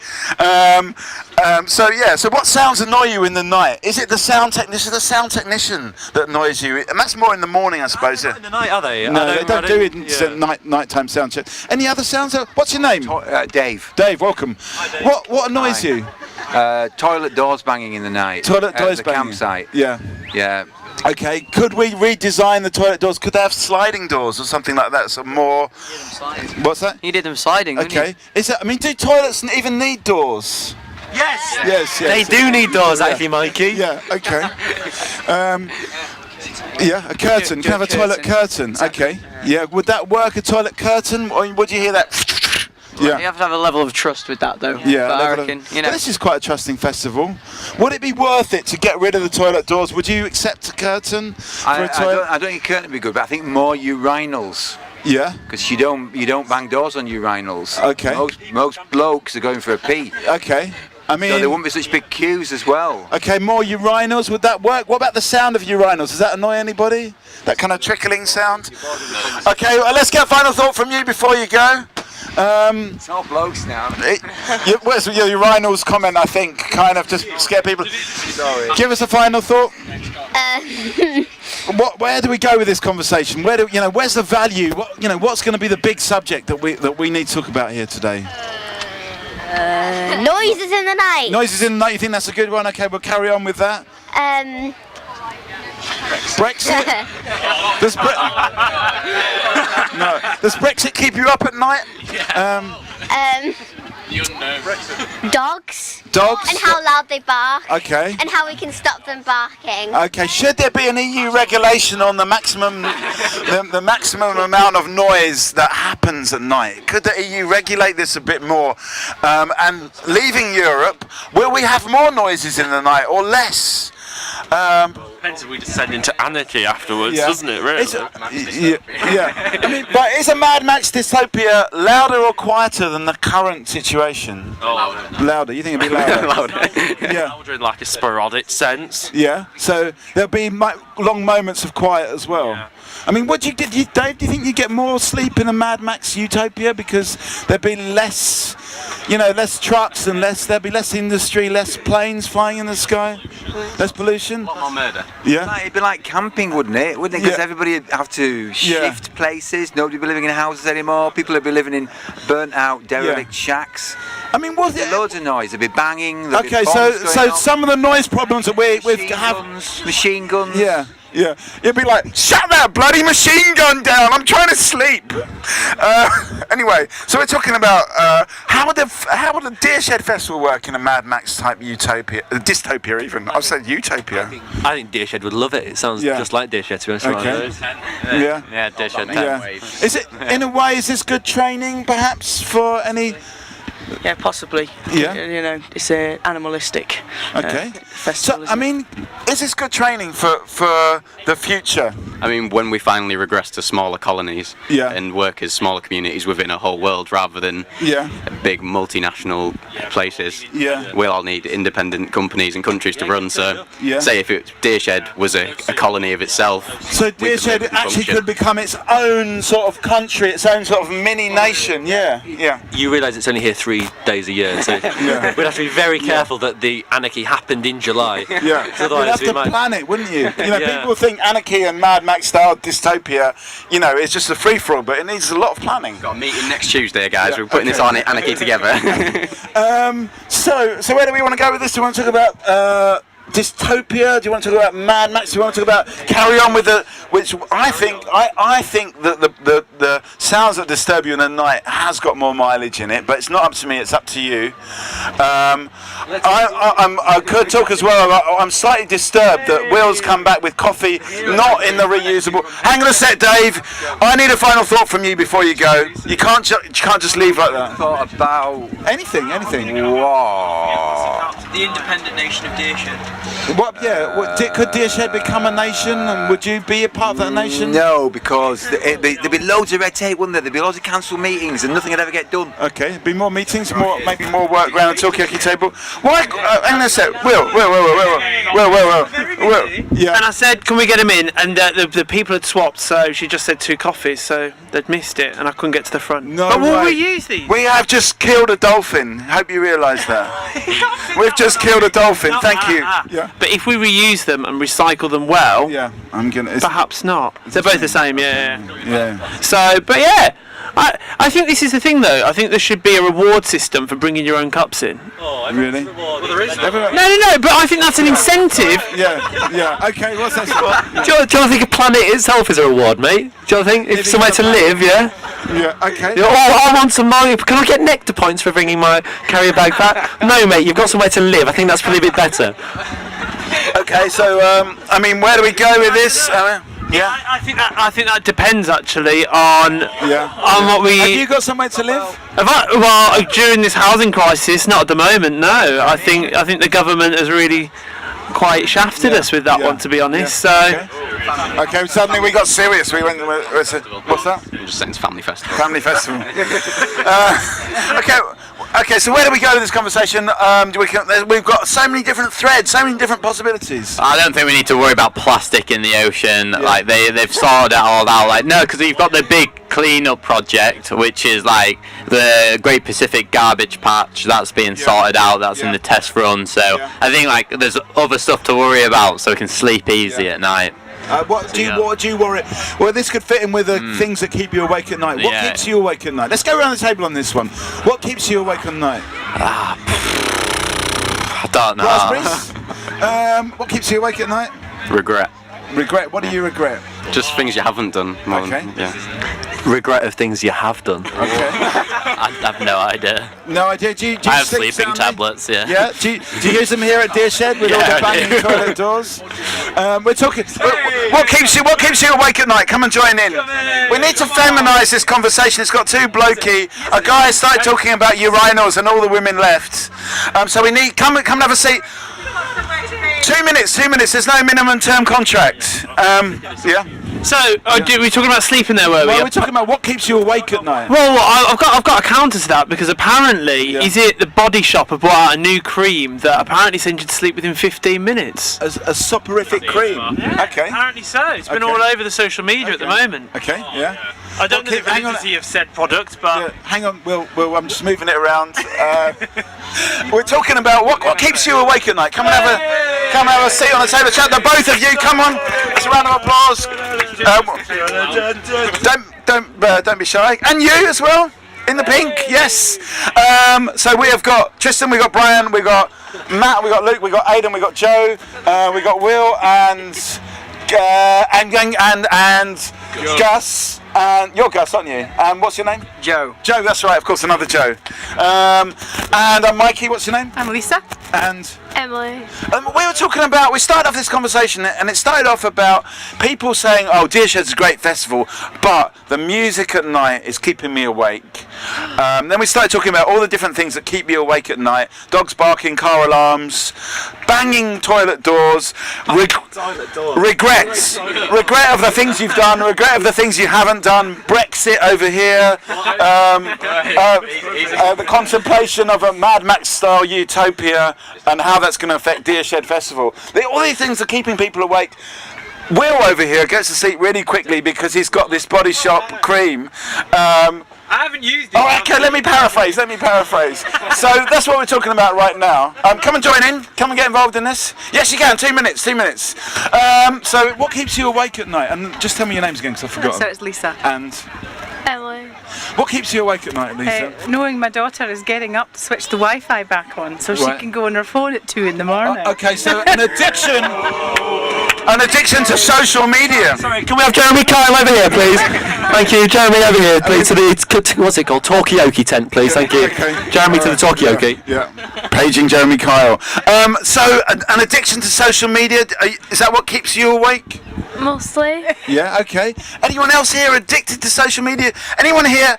So what sounds annoy you in the night? Is it the sound technician? The sound technician that annoys you, and that's more in the morning, I suppose. Not in the night, are they? No, they don't do it in nighttime sound check. Any other sounds? What's your name? Dave. Dave, welcome. Hi, Dave. What annoys you? Toilet doors banging in the night. Toilet doors at the banging. campsite. Yeah. Yeah. Okay. Could we redesign the toilet doors? Could they have sliding doors or something like that? So more. What's that? You did them sliding. Okay. Is that? I mean, do toilets even need doors? Yes. Yes. They do need doors, actually, Mikey. Yeah. Okay. Yeah, a curtain. You can have a toilet curtain. Okay. Yeah. Would that work? A toilet curtain? Or would you hear that? Yeah. You have to have a level of trust with that, though. Yeah, but I reckon, But this is quite a trusting festival. Would it be worth it to get rid of the toilet doors? Would you accept a curtain for a toilet? I don't think a curtain would be good, but I think more urinals. Yeah. Because you don't bang doors on urinals. Okay. Most blokes are going for a pee. Okay. I mean, so there wouldn't be such big queues as well. Okay, more urinals, would that work? What about the sound of urinals? Does that annoy anybody? That kind of trickling sound? Okay, well, let's get a final thought from you before you go. It's all blokes now. Where's your urinals comment, I think, kind of just scare people. Sorry. Give us a final thought. Where do we go with this conversation? Where's the value? What's going to be the big subject that we need to talk about here today? Noises in the night. Noises in the night. You think that's a good one? Okay, we'll carry on with that. Brexit. Does Brexit keep you up at night? Dogs. Dogs. And how loud they bark. Okay. And how we can stop them barking. Okay. Should there be an EU regulation on the maximum amount of noise that happens at night? Could the EU regulate this a bit more? And leaving Europe, will we have more noises in the night or less? Depends if we descend into anarchy afterwards, doesn't it? Really? Yeah. I mean, but is a Mad Max dystopia louder or quieter than the current situation? Oh, louder. You think it'd be louder? Louder. Yeah. Louder in like a sporadic sense. Yeah. So there'll be long moments of quiet as well. Yeah. I mean, Dave? Do you think you get more sleep in a Mad Max utopia because there'd be less trucks and there'd be less industry, less planes flying in the sky, less pollution? A lot more murder. Yeah. It'd be like camping, wouldn't it? Because everybody would have to shift places. Nobody would be living in houses anymore. People would be living in burnt-out, derelict shacks. I mean, loads of noise. There'd be banging. Okay, so some of the noise problems that we have, machine guns. Yeah. Yeah, you'd be like, shut that bloody machine gun down, I'm trying to sleep. Anyway, so we're talking about how would the Deershed Festival work in a Mad Max type utopia, dystopia even. I said utopia. I think Deershed would love it. It sounds just like Deershed, to be honest. Okay. Yeah, Deershed. Yeah. Is it, in a way, is this good training perhaps for any... Yeah, possibly. Yeah. You know, it's animalistic. Okay. Festival. So, I mean, is this good training for the future? I mean, when we finally regress to smaller colonies and work as smaller communities within a whole world rather than big multinational places, we'll all need independent companies and countries to run. So, say if Deershed was a colony of itself. So Deershed actually could become its own sort of country, its own sort of mini nation. Yeah. You realise it's only here 3 days a year, so we'd have to be very careful that the anarchy happened in July. Yeah, you'd have to plan it, wouldn't you? You know, people think anarchy and Mad Max style dystopia, you know, it's just a free-for-all, but it needs a lot of planning. Got a meeting next Tuesday, guys. We're putting this on anarchy together. So where do we want to go with this? Do we want to talk about dystopia? Do you want to talk about Mad Max? Do you want to talk about carry on with the, which I think that the sounds that disturb you in the night has got more mileage in it, but it's not up to me, it's up to you. I could talk as well. I'm slightly disturbed that Will's come back with coffee not in the reusable. Hang on a sec, Dave. I need a final thought from you before you go. You can't just leave like that. Thought about anything. Wow. The independent nation of Deershed. What? Yeah. Could Deershed become a nation, and would you be a part of that nation? No, because there'd be loads of red tape, wouldn't there? There'd be loads of council meetings, and nothing would ever get done. Okay, there'd be more meetings, maybe more work around the Talkaoke table. Why? Hang on a sec. Will. Yeah. And I said, can we get him in? And the people had swapped, so she just said 2 coffees, so they'd missed it, and I couldn't get to the front. No but we'll way. reuse these. We have just killed a dolphin. Hope you realise that. We've just killed a dolphin. Thank you. Yeah. But if we reuse them and recycle them well, I'm gonna. Perhaps not. They're both the same. Yeah. So, but yeah. I think this is the thing though. I think there should be a reward system for bringing your own cups in. Really? Well, there is. No, but I think that's an incentive. Yeah. Okay, what's that? Do you think a planet itself is a reward, mate? Do you think if somewhere to live, Yeah, okay. I want some money. Can I get nectar points for bringing my carrier bag back? No, mate, you've got somewhere to live. I think that's probably a bit better. Okay, so I mean, where do we go with this? I think that depends actually on what we. Have you got somewhere to live? Well, during this housing crisis, not at the moment. No, I think the government has really quite shafted us with that one, to be honest. Yeah. So. Okay, suddenly we got serious. We went. What's that? I'm just saying it's family festival. Family festival. Okay. So where do we go with this conversation? We've got so many different threads, so many different possibilities. I don't think we need to worry about plastic in the ocean. Like they've sorted it all out. Like no, because you've got the big clean-up project, which is like the Great Pacific Garbage Patch. That's being sorted out. That's in the test run. So I think like there's other stuff to worry about, so we can sleep easy at night. What do you worry? Well, this could fit in with the things that keep you awake at night. What keeps you awake at night? Let's go around the table on this one. What keeps you awake at night? I don't know. Raspberries? What keeps you awake at night? Regret. Regret? What do you regret? Just things you haven't done. Regret of things you have done. Okay. I have no idea. No idea. Do you I have sleeping tablets. Yeah. Yeah. Do you use them here at Deershed with all the banging toilet doors? We're talking. What keeps you awake at night? Come and join in. We need to feminise this conversation. It's got too blokey. A guy started talking about urinals and all the women left. So we need come and have a seat. 2 minutes. There's no minimum term contract. So, we're talking about sleeping there, were we? Well, we're talking about what keeps you awake at night. Well, I've got a counter to that because apparently, is it the Body Shop have brought out a new cream that apparently sends you to sleep within 15 minutes? A soporific cream. Yeah, okay. Apparently so. It's been all over the social media at the moment. Okay. Yeah. I don't know the validity of said product, but hang on. Will, I'm just moving it around. We're talking about what keeps you awake at night. Come and have a seat on the table. Chat. The both of you. Come on. It's a round of applause. Don't be shy. And you as well. In the pink. Yes. So we have got Tristan. We got Brian. We got Matt. We got Luke. We got Aidan. We got Joe. We got Will and and Gus. And you're Gus, aren't you? And what's your name? Joe. Joe, that's right, of course, another Joe. And I'm Mikey, what's your name? I'm Lisa. And Emily. We started off this conversation, and it started off about people saying, oh, Deershed's a great festival, but the music at night is keeping me awake. Then we started talking about all the different things that keep you awake at night. Dogs barking, car alarms, banging toilet doors, regrets. Regret of the things you've done, regret of the things you haven't done, Brexit over here, the contemplation of a Mad Max style utopia and how that's going to affect Deershed Festival. All these things are keeping people awake. Will over here gets to sleep really quickly because he's got this Body Shop cream. I haven't used it. Oh, okay, let me paraphrase. So that's what we're talking about right now. Come and join in. Come and get involved in this. Yes, you can. 2 minutes. So what keeps you awake at night? And just tell me your names again because I forgot. So it's Lisa. And Emily. what keeps you awake at night, Lisa? Knowing my daughter is getting up to switch the Wi-Fi back on so she can go on her phone at 2 in the morning. Okay, so an addiction to social media. Sorry, can we have Jeremy Kyle over here, please? Thank you, Jeremy over here, please. To the what's it called? Talkaoke tent, please. Thank you. Okay. Jeremy to the Talkaoke. Yeah. Paging Jeremy Kyle. So an addiction to social media. Is that what keeps you awake? Mostly. Yeah. Okay. Anyone else here addicted to social media? Anyone here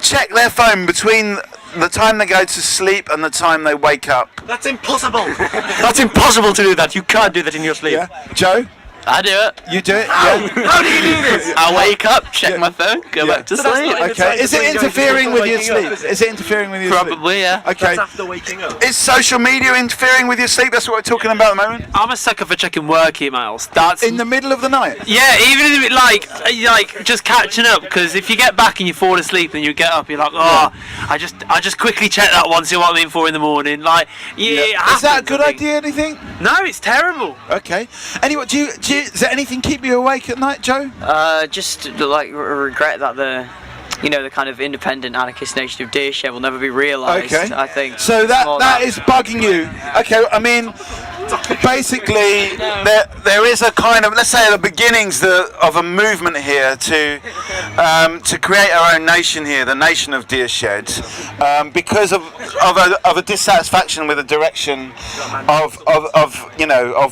check their phone between the time they go to sleep and the time they wake up? That's impossible. That's impossible to do that. You can't do that in your sleep. Yeah. Joe? I do it. You do it? Yeah. How do you do this? I wake up, check my phone, go back to sleep. Okay. Is it interfering with your sleep? Is it interfering with your sleep? Probably, yeah. Okay. That's after waking up. Is social media interfering with your sleep? That's what we're talking about at the moment. I'm a sucker for checking work emails. That's in the middle of the night. Yeah, even if it like just catching up. Because if you get back and you fall asleep and you get up, you're like, oh, I just quickly check that one, see what I'm in for in the morning. Like, yeah. Is that a good idea? Do you think? No, it's terrible. Okay. Anyway, does there anything keep you awake at night, Joe? Just like regret that the kind of independent anarchist nation of Deershed will never be realised. Okay. I think. So that is bugging you. Okay. I mean, basically, there is a kind of, let's say, the beginnings of a movement here to create our own nation here, the nation of Deershed, because of a dissatisfaction with the direction of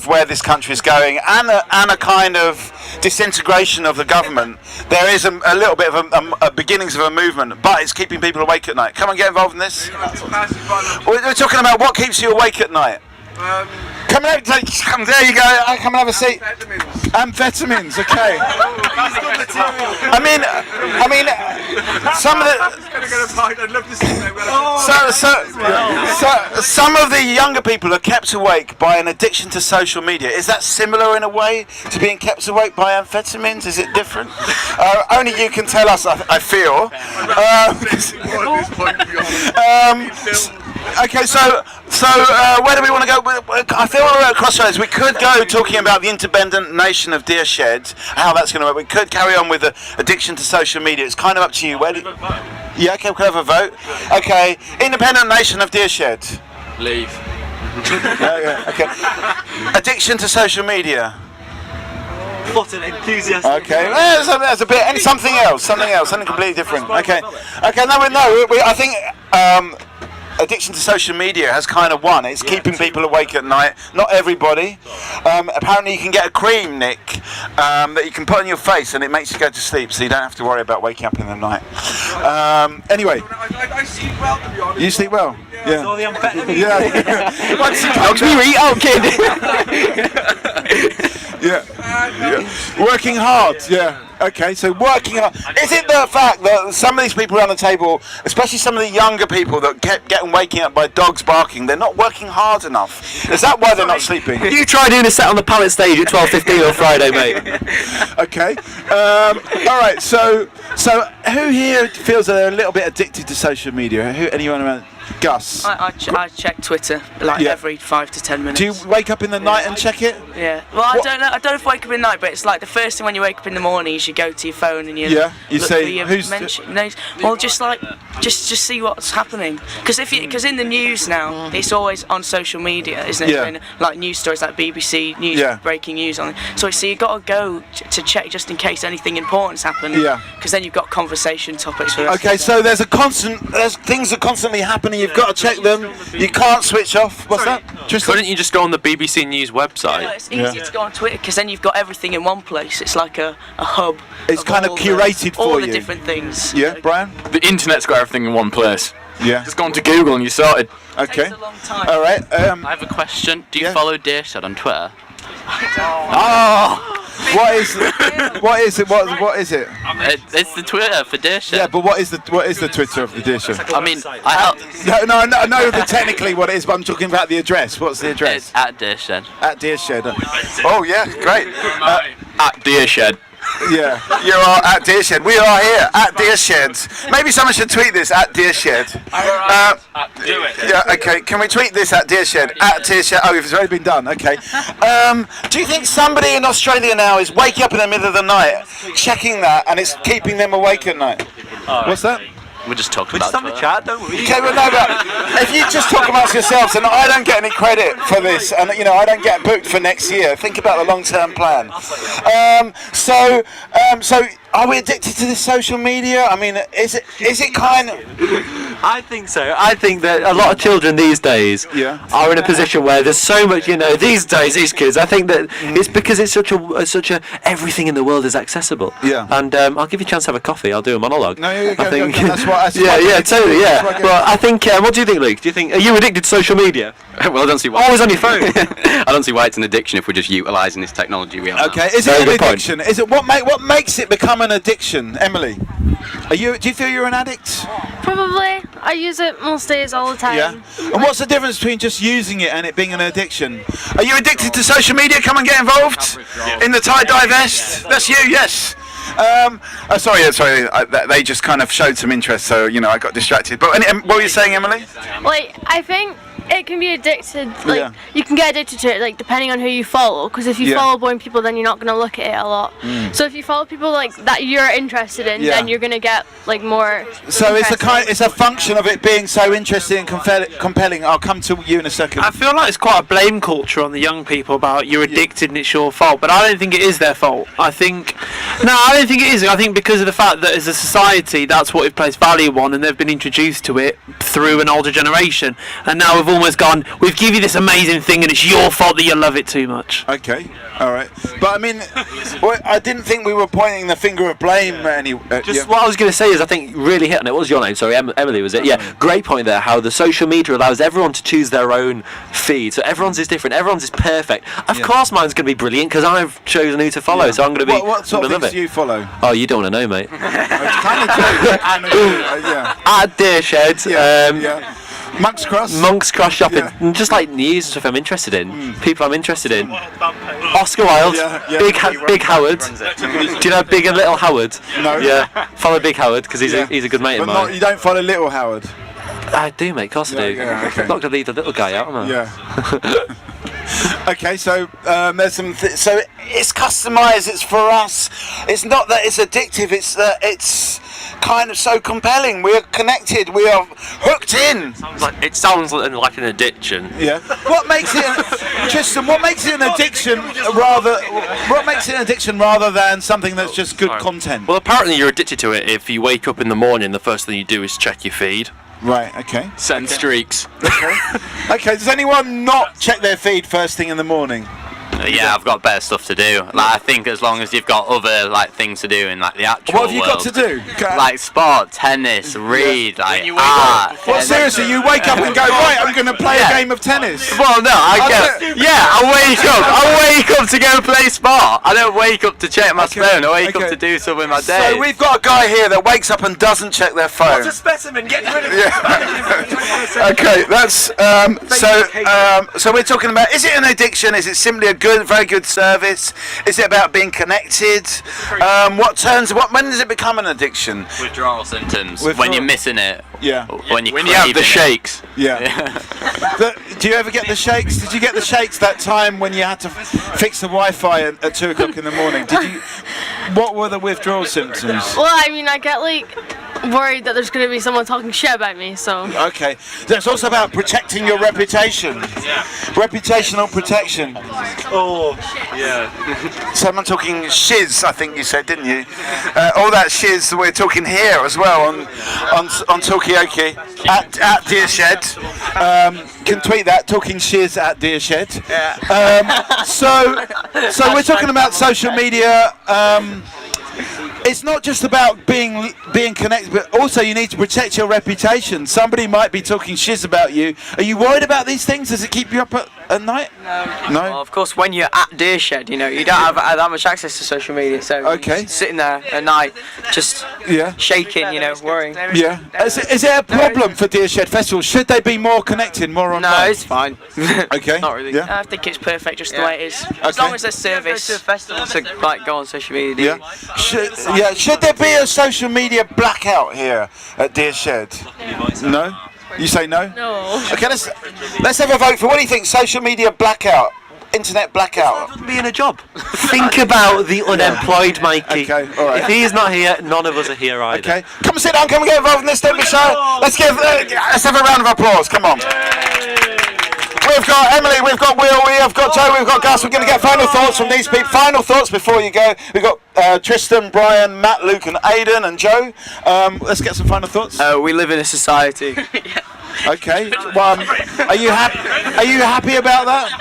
where this country is going, and a kind of disintegration of the government. There is a little bit of a beginnings of a movement, but it's keeping people awake at night. Come and get involved in this. We're talking about what keeps you awake at night. Come there you go. Come and have a seat. Amphetamines, okay. I mean, some of some of the younger people are kept awake by an addiction to social media. Is that similar in a way to being kept awake by amphetamines? Is it different? Only you can tell us. I feel. Okay, so where do we want to go? I feel we're at a crossroads. We could go talking about the independent nation of Deershed, how that's going to work. We could carry on with the addiction to social media. It's kind of up to you. Yeah, okay, we could have a vote. Okay, independent nation of Deershed. Leave. Yeah, okay. Addiction to social media. What an enthusiast. Okay, that's a bit, and something else, something completely different. Okay, I think addiction to social media has kind of won. It's keeping people awake at night. Not everybody. Apparently you can get a cream, Nick, that you can put on your face and it makes you go to sleep, so you don't have to worry about waking up in the night. Anyway. I sleep well, to be honest. You sleep well? Yeah. All the amphetamines. Yeah. Dogs me eat out, kid. Yeah. Working hard, yeah. Okay, so working hard. Is it the fact that some of these people around the table, especially some of the younger people that getting waking up by dogs barking, they're not working hard enough? Is that why they're not sleeping? You try doing a set on the Pallet stage at 12:15 on Friday, mate. Okay. All right. So So, who here feels that they're a little bit addicted to social media? Anyone around? Gus? I check Twitter every 5 to 10 minutes. Do you wake up in the night and check it? Yeah. Well, I don't know if I wake up in the night, but it's like the first thing when you wake up in the morning is you go to your phone and you you look say for your who's well, just see what's happening. Because in the news now, it's always on social media, isn't it? Yeah. And, like news stories like BBC News, breaking news on it. So you got to go to check just in case anything important's happened. Yeah. Because then you've got conversation topics for the rest of Okay, the so there's things are constantly happening. You've got to check them. You can't switch off. What's that? Couldn't you just go on the BBC News website? Yeah, it's easier to go on Twitter because then you've got everything in one place. It's like a hub. It's kind of curated for all you. the different things. Yeah, Brian? The internet's got everything in one place. Yeah. Just go on to Google and you're sorted. Okay. It takes a long time. All right. I have a question. Do you follow Dayshed on Twitter? Oh! What is it? What is it? It's the Twitter for Dayshed. Yeah, but what is the Twitter of the Dayshed? I mean, I know technically what it is, but I'm talking about the address. What's the address? It's at Dayshed. At Dayshed. Oh yeah, great. At Dayshed. Yeah, you are at Dayshed. We are here at Dayshed. Maybe someone should tweet this at Dayshed. Do it. Yeah, okay. Can we tweet this at Dayshed? At Dayshed. Oh, it's already been done. Okay. Do you think somebody in Australia now is waking up in the middle of the night, checking that, and it's keeping them awake at night? What's that? We're just talking We about just have a chat, don't we? Okay, well, no, but if you just talk amongst yourselves, and I don't get any credit for this, and I don't get booked for next year. Think about the long-term plan. So are we addicted to this social media? I mean, is it kind of? I think so. I think that a lot of children these days are in a position where there's so much, these days, these kids. I think that it's because it's such a everything in the world is accessible. Yeah. And I'll give you a chance to have a coffee. I'll do a monologue. No, I think. That's totally. Yeah. Well, I think. What do you think, Luke? Are you addicted to social media? Well, I don't see why. Always on your phone. I don't see why it's an addiction if we're just utilising this technology we have. Okay, is it an addiction? Is it what makes it become an addiction, Emily? Do you feel you're an addict? Probably. I use it most days, all the time. Yeah. And what's the difference between just using it and it being an addiction? Are you addicted to social media? Come and get involved in the tie-dye vest. That's you, yes. Sorry. They just kind of showed some interest, so I got distracted. But what were you saying, Emily? Like, I think it can be addicted. Like, you can get addicted to it, like depending on who you follow. Because if you follow boring people, then you're not going to look at it a lot. So if you follow people like that you're interested in, then you're going to get like more. So it's a function of it being so interesting and compelling. I'll come to you in a second. I feel like it's quite a blame culture on the young people about you're addicted and it's your fault, but I don't think it is their fault. I don't think it is. I think because of the fact that as a society, that's what we've placed value on, and they've been introduced to it through an older generation, and now we've almost gone, we've given you this amazing thing and it's your fault that you love it too much. Okay, all right. But I mean, I didn't think we were pointing the finger of blame at any... What I was going to say is I think really hit on it. What was your name? Sorry, Emily, was it? Yeah, great point there, how the social media allows everyone to choose their own feed. So everyone's is different, everyone's is perfect. Of course mine's going to be brilliant because I've chosen who to follow, so I'm going to be... What sort of things do you follow? Oh, you don't want to know, mate. At Dayshed. Monks Cross shopping. And just like news and stuff I'm interested in. People I'm interested in. Oscar Wilde. Big Howard. Do you know Big and Little Howard? No. Yeah. Follow Big Howard because he's a good mate of mine. You don't follow Little Howard? I do, mate. Of course I do. Yeah, okay. I'm not going to leave the little guy out, am I? Yeah. Okay, so there's some. So it's customised. It's for us. It's not that it's addictive. It's that it's kind of so compelling. We are connected. We are hooked in. It sounds like an addiction. Yeah. What makes it, Tristan? What makes it an addiction rather? What makes it an addiction rather than something that's just good content? Well, apparently you're addicted to it if you wake up in the morning. The first thing you do is check your feed. Right. Okay. Send streaks. Okay. Does anyone not check their feed first thing in the morning? Yeah, I've got better stuff to do. Like, I think as long as you've got other things to do in the actual What have you got to do? Like sport, tennis, read, art. Well, seriously, you wake up and go, right, I'm going to play a game of tennis. Well, no, I wake up to go and play sport. I don't wake up to check my phone. I wake up to do something with my day. So we've got a guy here that wakes up and doesn't check their phone. What's a specimen? Get rid of it. Okay, that's so we're talking about, is it an addiction? Is it simply a good, very good service? Is it about being connected? When does it become an addiction? Withdrawal symptoms. When you're missing it. Yeah. When you have the shakes. Yeah. Do you ever get the shakes? Did you get the shakes that time when you had to fix the Wi-Fi at 2 o'clock in the morning? What were the withdrawal symptoms? Well, I mean, I get like worried that there's going to be someone talking shit about me, so. Okay. That's also about protecting your reputation. Yeah. Reputational protection. Oh, yeah. So I'm talking shiz, I think you said, didn't you? All that shiz we're talking here as well on Talkaoke at Deershed. Can tweet that, talking shiz at Deershed. Yeah. So we're talking about social media. It's not just about being connected, but also you need to protect your reputation. Somebody might be talking shiz about you. Are you worried about these things? Does it keep you up at night? No. Well, of course, when you're at Deershed, you don't have that much access to social media, so you're sitting there at night, just shaking, worrying. Yeah. Is there a problem for Deershed Festival? Should they be more connected, more online? No, it's fine. Okay. Not really. Yeah. I think it's perfect just the way it is. As long as there's service. Go to a festival to go on social media. Yeah. Should there be a social media blackout here at Deershed? No. You say no? No. Okay, let's have a vote for what do you think? Social media blackout, internet blackout. Wouldn't be in a job. Think about the unemployed, Mikey. Okay, all right. If he's not here, none of us are here either. Okay, come and sit down. Come and get involved in this. Don't be shy. Let's have a round of applause. Come on. We've got Emily, we've got Will, we've got Joe, we've got Gus. We're going to get final thoughts from these people. Final thoughts before you go. We've got Tristan, Brian, Matt, Luke and Aidan and Joe. Let's get some final thoughts. We live in a society. Okay. Are you happy about that?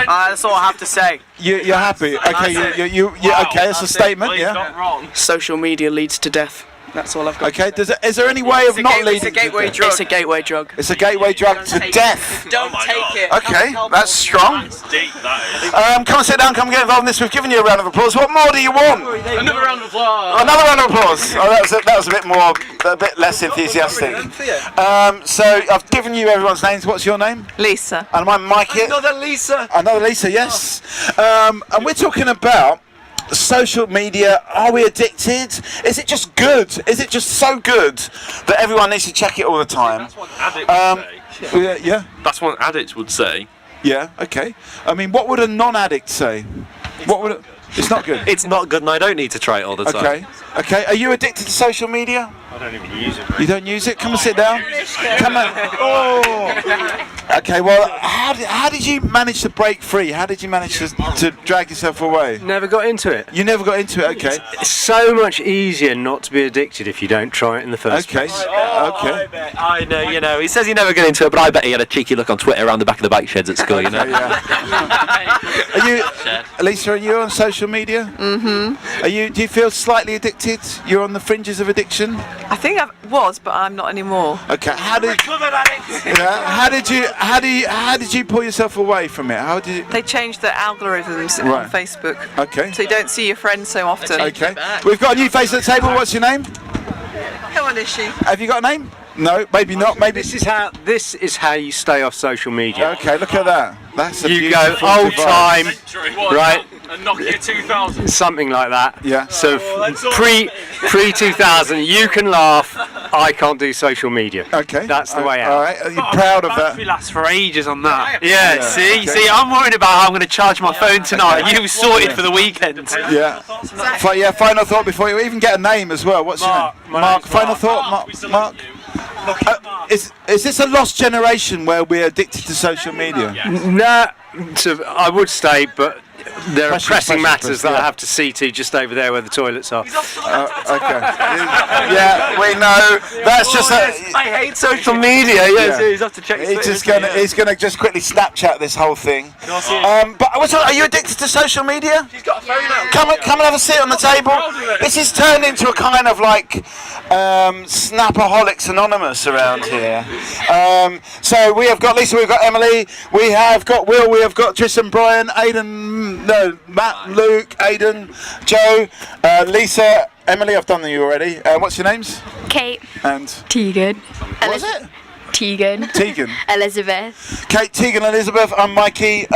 That's all I have to say. You're happy. Okay. You okay? It's a statement. Yeah. Social media leads to death. That's all I've got. Okay, is there any way of not leading to death? It's a gateway drug. It's a gateway drug to death. Don't take it. Okay, that's strong. Come and sit down, come and get involved in this. We've given you a round of applause. What more do you want? Another round of applause. Another round of applause. Oh, that was a bit less enthusiastic. So I've given you everyone's names. What's your name? Lisa. And I'm Mikey. Another Lisa. Another Lisa, yes. And we're talking about social media. Are we addicted? Is it just good? Is it just so good that everyone needs to check it all the time? That's what addicts say. Yeah. That's what addicts would say. Yeah. Okay. I mean, what would a non-addict say? It's not good. It's not good, and I don't need to try it all the time. Okay. Are you addicted to social media? I don't even use it. You don't use it? Come and sit down. Come on. Oh. Okay. Well, how did you manage to break free? How did you manage to drag yourself away? Never got into it. You never got into it. Okay. It's so much easier not to be addicted if you don't try it in the first place. Okay. I know. He says he never got into it, but I bet he had a cheeky look on Twitter around the back of the bike sheds at school. Are you, Lisa? Are you on social media? Mm-hmm. Do you feel slightly addicted? You're on the fringes of addiction. I think I was, but I'm not anymore. Okay. How did you pull yourself away from it? They changed the algorithms on Facebook. Okay. So you don't see your friends so often. Okay. We've got a new face at the table. What's your name? How old is she? Have you got a name? No, maybe not. Maybe this is how you stay off social media. Okay, look at that. That's a you go beautiful old device. time, right? A Nokia 2000. Something like that. Yeah. So pre 2000, you can laugh. I can't do social media. Okay. That's the way out. All right. Are you proud of that? Battery lasts for ages on that. Yeah. See, I'm worried about how I'm going to charge my phone tonight. You sorted for the weekend. Yeah. Final thought before you even get a name as well. What's your name? Mark. Final thought, Mark. Is this a lost generation where we're addicted to social media? No, I would say, but there are pressing matters that I have to see to just over there where the toilets are. Okay. Yeah, we know. That's just. I hate social media. Yeah. He's have to check. He's gonna just quickly Snapchat this whole thing. But are you addicted to social media? She's got a phone out. Come and have a seat on the table. This is turned into a kind of like Snapaholics Anonymous around here. So we have got Lisa, we've got Emily, we have got Will, we have got Tristan, Brian, Aidan, Matt, Luke, Aidan, Joe, Lisa, Emily. I've done you already. What's your names? Kate. And Tegan. What was it? Tegan. Tegan. Elizabeth. Kate, Tegan, Elizabeth. I'm Mikey.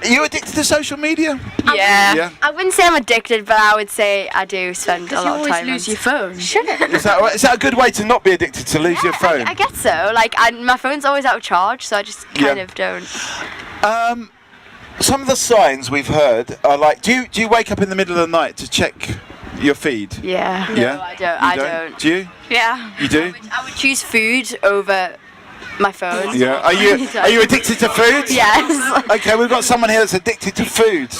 Are you addicted to social media? Yeah. I wouldn't say I'm addicted, but I would say I do spend a lot of time. You always lose your phone. Sure. Is that a good way to not be addicted, to lose your phone? I guess so. Like, my phone's always out of charge, so I just kind of don't. Some of the signs we've heard are like, do you wake up in the middle of the night to check your feed? Yeah. Yeah. No, I don't. I don't. Do you? Yeah. You do? I would choose food over my phone. Yeah. Are you addicted to food? Yes. Okay, we've got someone here that's addicted to food.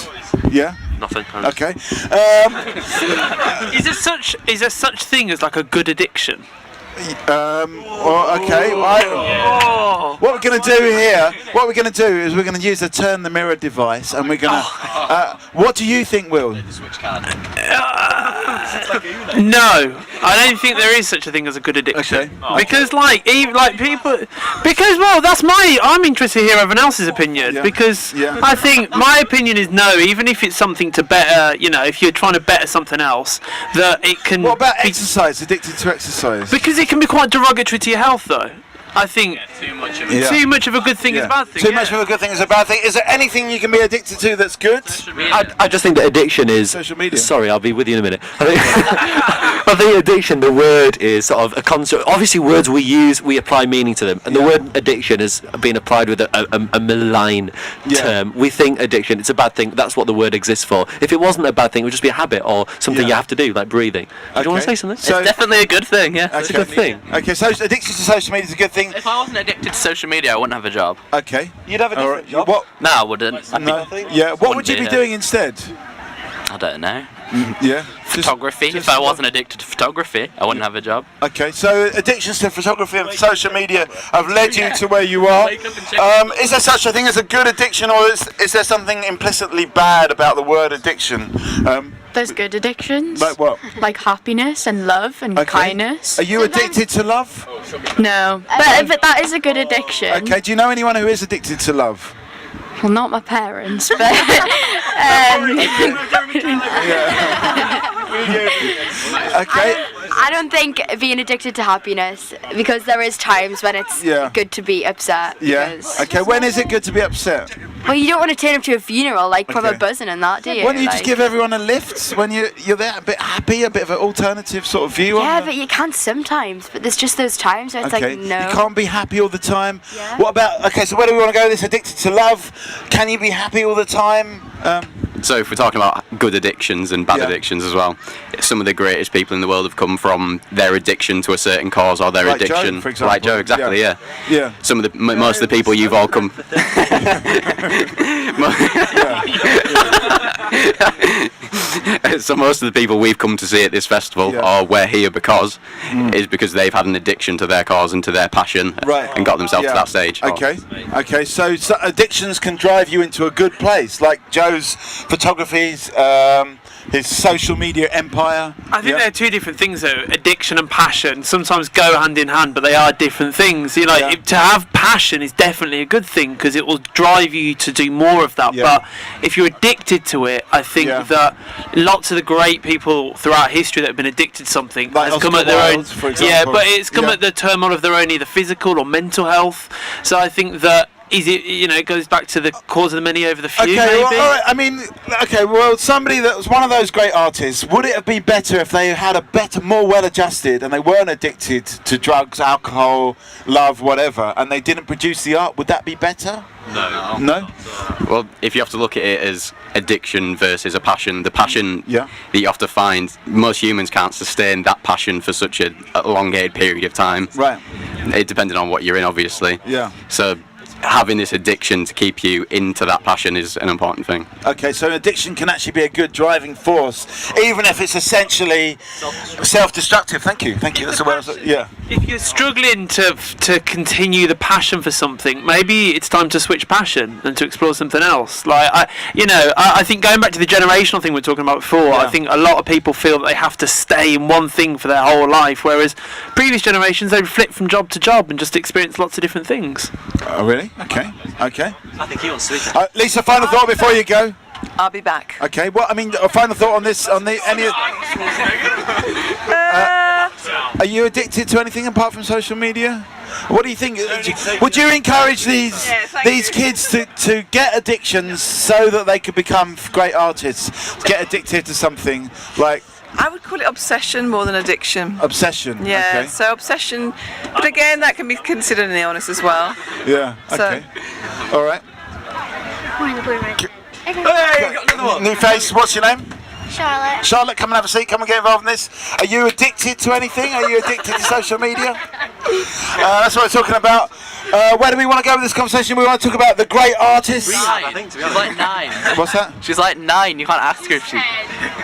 Yeah. Nothing. Okay. Is there such thing as like a good addiction? Well, okay. What we're going to do here? What we're going to do is we're going to use the turn the mirror device, and we're going to. What do you think, Will? No, I don't think there is such a thing as a good addiction. Okay. Because I'm interested to hear everyone else's opinion. Because I think my opinion is no. Even if it's something to better, if you're trying to better something else, that it can. What about exercise? Addicted to exercise? Because it can be quite derogatory to your health, though. I think too much of a good thing is a bad thing. Too much of a good thing is a bad thing. Is there anything you can be addicted to that's good? I just think that addiction is. Social media. Sorry, I'll be with you in a minute. I think addiction, the word is sort of a concept. Obviously, words we use, we apply meaning to them, and the word addiction has been applied with a malign term. We think addiction, it's a bad thing. That's what the word exists for. If it wasn't a bad thing, it would just be a habit or something you have to do, like breathing. Do you want to say something? So it's definitely a good thing. Yeah, it's a good thing. Okay, so addiction to social media is a good thing. If I wasn't addicted to social media, I wouldn't have a job. Okay. You'd have a different job. What? No, I wouldn't. What would you be doing instead? I don't know. Yeah. Photography. If I wasn't addicted to photography, I wouldn't have a job. Okay, so addictions to photography and social media have led you to where you are. Is there such a thing as a good addiction, or is there something implicitly bad about the word addiction? There's good addictions. Like what? Like happiness and love and kindness. Are you addicted to love? No, but that is a good addiction. Okay, do you know anyone who is addicted to love? Well, not my parents, but. Okay. I don't think being addicted to happiness, because there is times when it's good to be upset. Yeah. Okay, when is it good to be upset? Well, you don't want to turn up to a funeral like proper buzzing and that, do you? Why don't you just give everyone a lift when you're there, a bit happy, a bit of an alternative sort of view? Yeah, but you can sometimes. But there's just those times where it's like, no. You can't be happy all the time. Yeah. What about, so where do we want to go? This addicted to love. Can you be happy all the time? So if we're talking about good addictions and bad addictions as well, some of the greatest people in the world have come from their addiction to a certain cause or their addiction. Joe, for example. Like Joe, exactly, yeah. Some of the most of the people you've all come. So most of the people we've come to see at this festival, or we're here because, is because they've had an addiction to their cause and to their passion, and got themselves to that stage. Okay. So addictions can drive you into a good place, like Joe's photography's, his social media empire. I think they're two different things, though. Addiction and passion sometimes go hand in hand, but they are different things. To have passion is definitely a good thing because it will drive you to do more of that. But if you're addicted to it, I think that lots of the great people throughout history that have been addicted to something has come at their own. But it's come at the turmoil of their own either physical or mental health. So I think that. It goes back to the cause of the many over the few, maybe? Well, all right, I mean, somebody that was one of those great artists, would it have been better if they had more well-adjusted and they weren't addicted to drugs, alcohol, love, whatever, and they didn't produce the art? Would that be better? No? Well, if you have to look at it as addiction versus a passion, the passion that you have to find, most humans can't sustain that passion for such a elongated period of time. Right. It depending on what you're in, obviously. Yeah. So having this addiction to keep you into that passion is an important thing. Okay, so addiction can actually be a good driving force, even if it's essentially self-destructive. Thank you. That's the word. If you're struggling to continue the passion for something, maybe it's time to switch passion and to explore something else. Like I think going back to the generational thing we were talking about before, I think a lot of people feel that they have to stay in one thing for their whole life, whereas previous generations they would flip from job to job and just experience lots of different things. Oh, really? Okay. I think he wants to. Lisa, final thought before you go. I'll be back. Okay. Well, I mean, a final thought on this, Are you addicted to anything apart from social media? What do you think? Would you encourage these kids to get addictions so that they could become great artists? Get addicted to something like. I would call it obsession more than addiction. Obsession. Yeah. Okay. So obsession, but again, that can be considered an illness as well. Yeah. Okay. All right. Hey, got another one. New face. What's your name? Charlotte. Charlotte, come and have a seat. Come and get involved in this. Are you addicted to anything? Are you addicted to social media? That's what we're talking about. Where do we want to go with this conversation? We want to talk about the great artists. I think she's like 9. What's that? She's like 9. You can't ask her if she.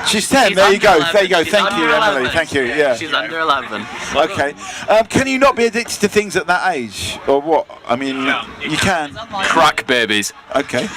She's 10. She's there you go. 11. There you go. She's Thank you, under Emily. 11. Thank you. Yeah. She's under 11. Okay. Can you not be addicted to things at that age, or what? I mean, you can. Crack babies. Okay.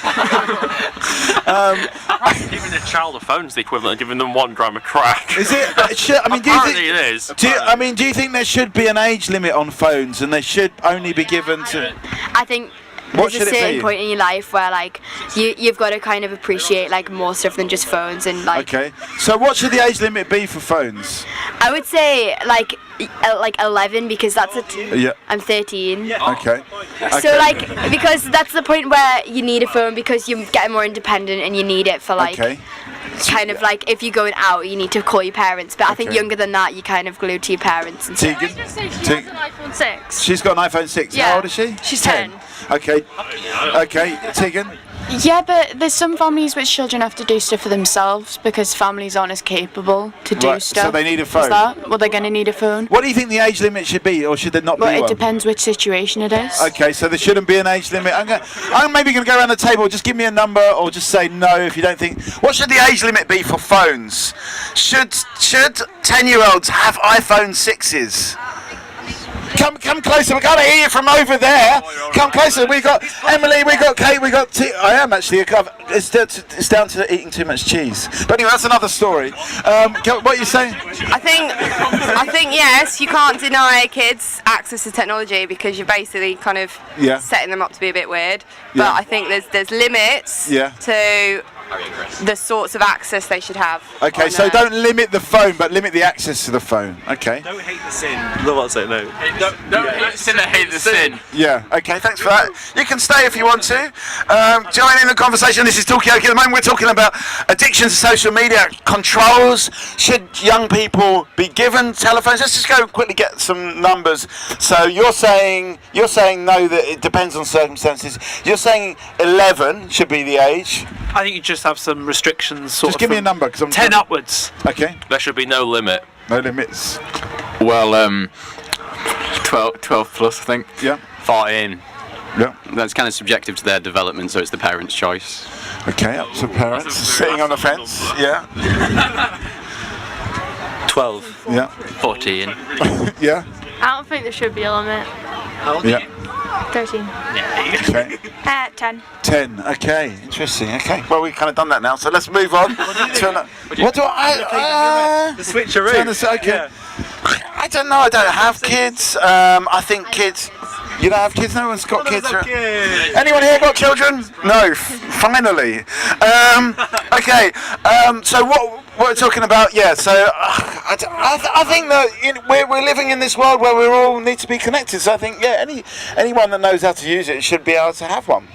Giving a child a phone is the equivalent of giving them 1 gram of crack. Is it? I mean, do you think? It is. Do you think there should be an age limit on phones, and they should only be given to? I think What there's a should it certain be? point in your life where like you've got to kind of appreciate like more stuff than just phones and like. Okay. So what should the age limit be for phones? I would say like 11 because that's Yeah. I'm 13. Okay. So like because that's the point where you need a phone because you're getting more independent and you need it for like. Okay. Kind of like if you're going out, you need to call your parents. But I think Okay. younger than that, you're kind of glued to your parents. And stuff. Can I just say she has an iPhone 6? She's got an iPhone 6. Yeah. How old is she? She's 10. Okay. Okay. Tegan. Yeah, but there's some families which children have to do stuff for themselves because families aren't as capable to do Right, stuff. so they need a phone. Is that? Well, they're going to need a phone. What do you think the age limit should be, or should there not Well, be it one? depends which situation it is. Okay, so there shouldn't be an age limit. I'm maybe going to go around the table. Just give me a number, or just say no if you don't think. What should the age limit be for phones? Should 10-year-olds have iPhone 6s? Come closer. We can't hear you from over there. Come closer. We got Emily. We got Kate. We got. I am actually. It's down to eating too much cheese. But anyway, that's another story. What are you saying? I think yes, you can't deny kids access to technology because you're basically kind of setting them up to be a bit weird. But Yeah. I think there's limits to the sorts of access they should have. Okay, so don't limit the phone, but limit the access to the phone. Okay. Don't hate the sin. No one say no. Don't hate the sin, hate the sin. Yeah, okay, thanks for that. You can stay if you want to. Join in the conversation. This is Talkaoke. At the moment, we're talking about addiction to social media controls. Should young people be given telephones? Let's just go quickly get some numbers. So you're saying no, that it depends on circumstances. You're saying 11 should be the age. I think you just have some restrictions. Just give me a number, because I'm 10 upwards. Okay. There should be no limit. No limits. Well, 12 plus, I think. Yeah. 14. Yeah. That's kind of subjective to their development, so it's the parents' choice. Okay, up to parents. Sitting on the fence. Yeah. 12. Yeah. 14. Yeah. I don't think there should be a limit. How old Yeah. 13. Okay. 10. 10. Okay. Interesting. Okay. Well, we've kind of done that now, so let's move on. What do I? The switcheroo. Okay. I don't know. I don't have kids. I think kids. You don't have kids? No one's got kids. Anyone here got children? No. Finally. Okay. So what we're talking about? Yeah. So I think that we're living in this world where we all need to be connected. So I think anyone that knows how to use it should be able to have one.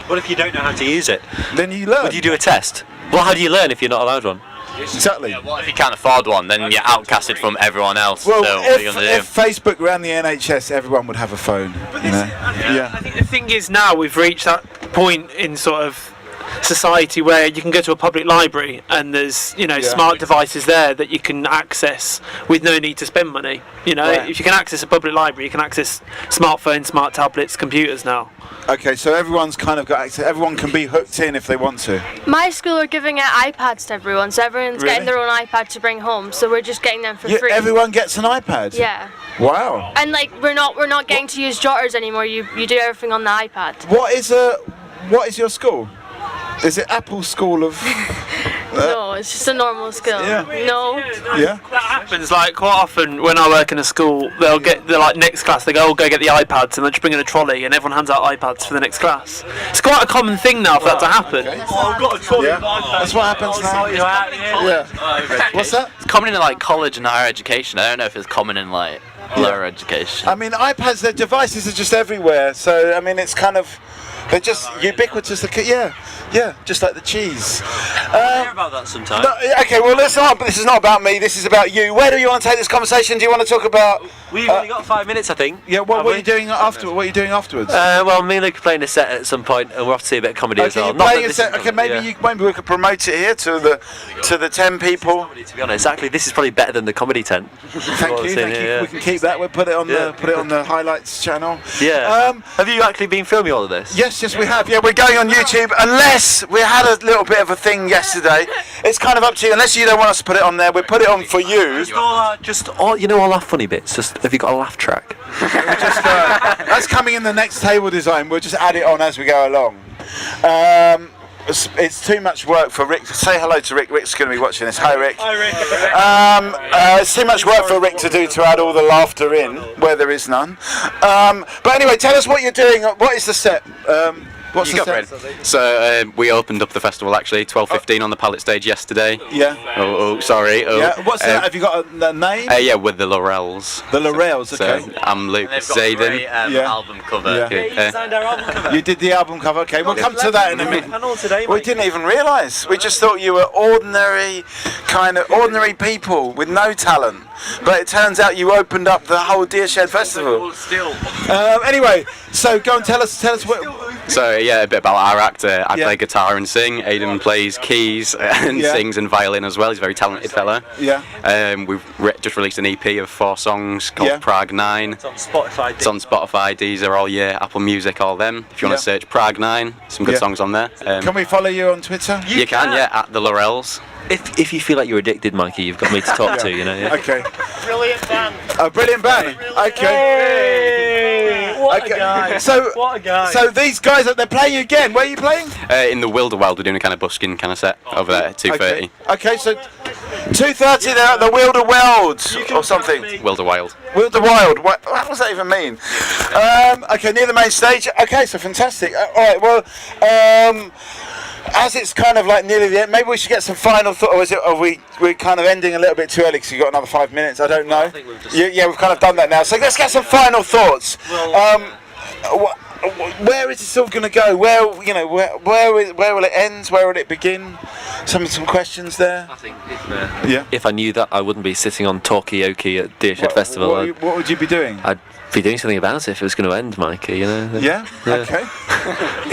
What if you don't know how to use it? Then you learn. Would you do a test? Well, how do you learn if you're not allowed one? Exactly. What if you can't afford one? Then you're outcasted from everyone else. Well, so what are you going to do? if Facebook ran the NHS, everyone would have a phone. Yeah. I think the thing is now we've reached that point in sort of society where you can go to a public library and there's smart devices there that you can access with no need to spend money. If you can access a public library, you can access smartphones, smart tablets, computers now. Okay, so everyone's kind of got access. Everyone can be hooked in if they want to. My school are giving out iPads to everyone, so everyone's getting their own iPad to bring home. So we're just getting them for free. Everyone gets an iPad. Yeah. Wow. And we're not getting to use jotters anymore. You do everything on the iPad. What is your school? Is it Apple School of? No, it's just a normal skill. Yeah. No. Yeah. That happens like quite often when I work in a school. They'll get the like next class. They go, "Oh, go get the iPads," and they just bring in a trolley, and everyone hands out iPads for the next class. It's quite a common thing now for that to happen. Oh, I've got a trolley. Yeah. That's what happens now. Yeah. What's that? It's common in like college and higher education. I don't know if it's common in like lower education. I mean, iPads, their devices are just everywhere. So, I mean, it's kind of, they're just ubiquitous. Yeah, just like the cheese. I hear about that sometimes. No, okay, well, this is not about me. This is about you. Where do you want to take this conversation? Do you want to talk about? We've only got 5 minutes, I think. Yeah. What are you doing after? What are you doing afterwards? Well, me and Luke are playing a set at some point, and we're off to see a bit of comedy as well. You're playing a set. Okay, maybe we could promote it here to the 10 people. To be honest, actually, this is probably better than the comedy tent. Thank you. We can keep that. We'll put it on the highlights channel. Yeah. Have you actually been filming all of this? Yes, we have. Yeah, we're going on YouTube. Unless we had a little bit of a thing yesterday, it's kind of up to you. Unless you don't want us to put it on there, we put it on for you. All our funny bits. Just have you got a laugh track? That's coming in the next table design. We'll just add it on as we go along. It's too much work for Rick. Say hello to Rick. Rick's going to be watching this. Hi, Rick. Hi, Rick. It's too much work for Rick to do to add all the laughter in where there is none. But anyway, tell us what you're doing. What is the set? What's the set? So we opened up the festival actually 12:15 on the pallet stage yesterday. Yeah. Oh, sorry. Oh. Yeah. What's that? Have you got a name? Yeah, with the Laurels. The Laurels. Okay. So I'm Luke Zayden. Album cover. Yeah. You designed our album cover. You did the album cover. Okay, we'll come to that in a minute. Panel today, We didn't even realise. We just thought you were ordinary people with no talent. But it turns out you opened up the whole Deershed Festival. Anyway, so go and tell us what. So yeah, a bit about our act. I play guitar and sing. Aidan plays keys and sings and violin as well. He's a very talented fella. Yeah. We've just released an EP of 4 songs called Prague 9. It's on Spotify. It's on Spotify, Deezer, all Apple Music, all them. If you want to search Prague 9, some good songs on there. Can we follow you on Twitter? You can, at the Laurels. If you feel like you're addicted, Mikey, you've got me to talk to, you know. Yeah. Okay. Brilliant band. A brilliant band. Okay. What a guy. What a guy. So these guys, they're playing again. Where are you playing? In the Wilderwild, we're doing a kind of busking kind of set over there at 2:30. Okay, so 2:30 they're at the Wilderwild or something. Wilderwild. Wilderwild. What does that even mean? Okay, near the main stage. Okay, so fantastic. All right. Well, as it's kind of like nearly the end, maybe we should get some final thought. Or we're kind of ending a little bit too early because you've got another 5 minutes. I don't know. I think we've we've kind of done that now. So let's get some final thoughts. Where is this all going to go? Where will it end? Where will it begin? Some questions there. I think if I knew that, I wouldn't be sitting on Talkaoke at Deershed Festival. What would you be doing? I'd be doing something about it if it was going to end, Mikey. You know. Yeah. Okay.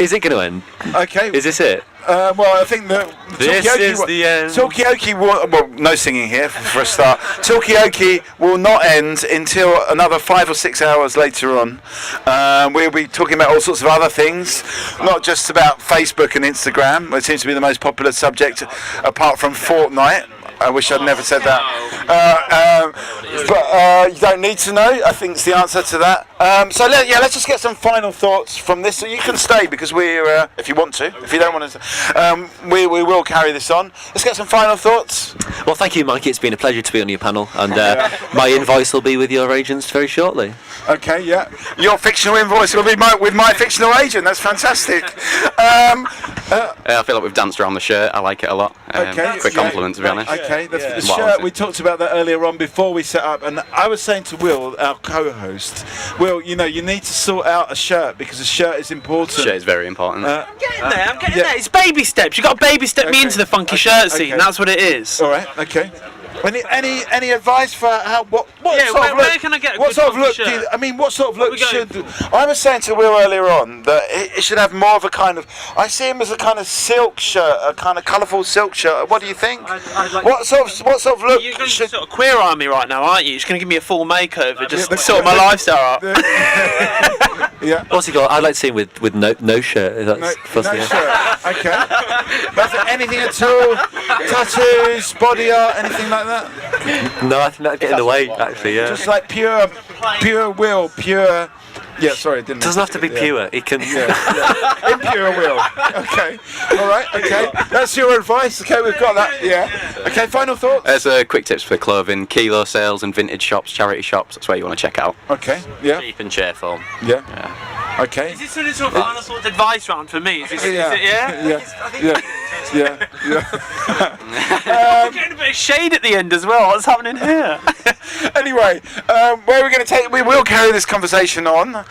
Is it going to end? Okay. Is this it? Well, I think that this is the end. Talkaoke will, no singing here for a start. Talkaoke will not end until another 5 or 6 hours later on. We'll be talking about all sorts of other things, not just about Facebook and Instagram, which seems to be the most popular subject, apart from Fortnite. I wish I'd never said that. But you don't need to know. I think it's the answer to that. So let's just get some final thoughts from this. So you can stay because we're, if you want to. If you don't want to, we will carry this on. Let's get some final thoughts. Well, thank you, Mikey. It's been a pleasure to be on your panel, and my invoice will be with your agents very shortly. Okay, yeah. Your fictional invoice will be with my fictional agent. That's fantastic. I feel like we've danced around the shirt. I like it a lot. Quick compliment, to be honest. Okay, the shirt, we talked about that earlier on before we set up, and I was saying to Will, our co-host, Will, you need to sort out a shirt because a shirt is important. Shirt is very important. I'm getting there. It's baby steps. You've got to baby step me into the funky shirt scene. That's what it is. All right. Okay. Any advice for how what where look? Can I get a what good sort of look? shirt? What sort of look should? I was saying to Will earlier on that it should have more of a kind of. I see him as a kind of silk shirt, a kind of colourful silk shirt. What do you think? What sort of look? You're going to sort of queer eye me right now, aren't you? You're just going to give me a full makeover, just sort my lifestyle up. Yeah. What's he got? I'd like to see him with no shirt. That's no shirt. Okay. Anything at all? Tattoos, body art, anything like that? No, I think that'd get in the way. Actually, yeah. Just like pure will, pure Yeah, sorry, didn't. Doesn't have to be pure. It can. Impure will. Okay. All right. Okay. That's your advice. Okay, we've got that. Yeah. Okay. Final thoughts. There's quick tips for clothing, kilo sales and vintage shops, charity shops. That's where you want to check out. Okay. Yeah. Cheap and cheerful. Yeah. Okay. Is this sort of final thought advice round for me? Is it, Yeah. Is it, yeah? Yeah. Getting a bit of shade at the end as well. What's happening here? Anyway, where are we going to take? We will carry this conversation on.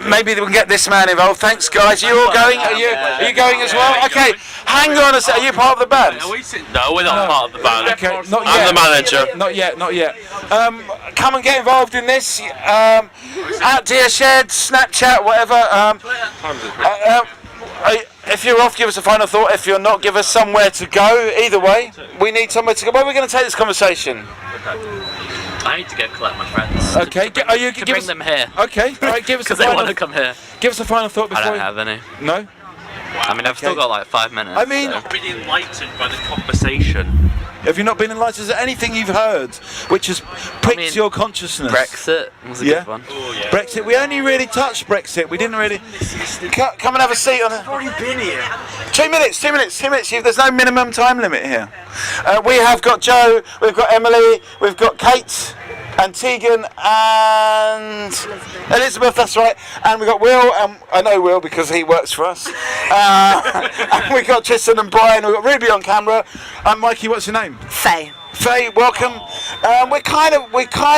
Maybe we can get this man involved. Thanks, guys. Are you all going? Are you going as well? Okay. Hang on a sec. Are you part of the band? No, we're not part of the band. Okay. Not yet. I'm the manager. Not yet. Not yet. Come and get involved in this. At Dear Shed, Snapchat, whatever. If you're off, give us a final thought. If you're not, give us somewhere to go. Either way, we need somewhere to go. Where are we going to take this conversation? I need to go collect my friends. Okay, are you to bring them here? Okay, all right. Give us Because a they final. want to come here. Give us a final thought I before. don't have any. No. I mean, I've still got like 5 minutes. I mean, so. Really enlightened by the conversation. Have you not been enlightened? Is there anything you've heard which has pricked your consciousness? Brexit was a good one. Brexit. We only really touched Brexit. We didn't really. Come and have a seat on it. I've already been here. 2 minutes. 2 minutes. 2 minutes. There's no minimum time limit here. We have got Joe. We've got Emily. We've got Kate. And Tegan and Elizabeth, that's right. And we've got Will, and I know Will because he works for us. And we've got Tristan and Brian, we've got Ruby on camera. And Mikey, what's your name? Faye. Faye, welcome. We're kind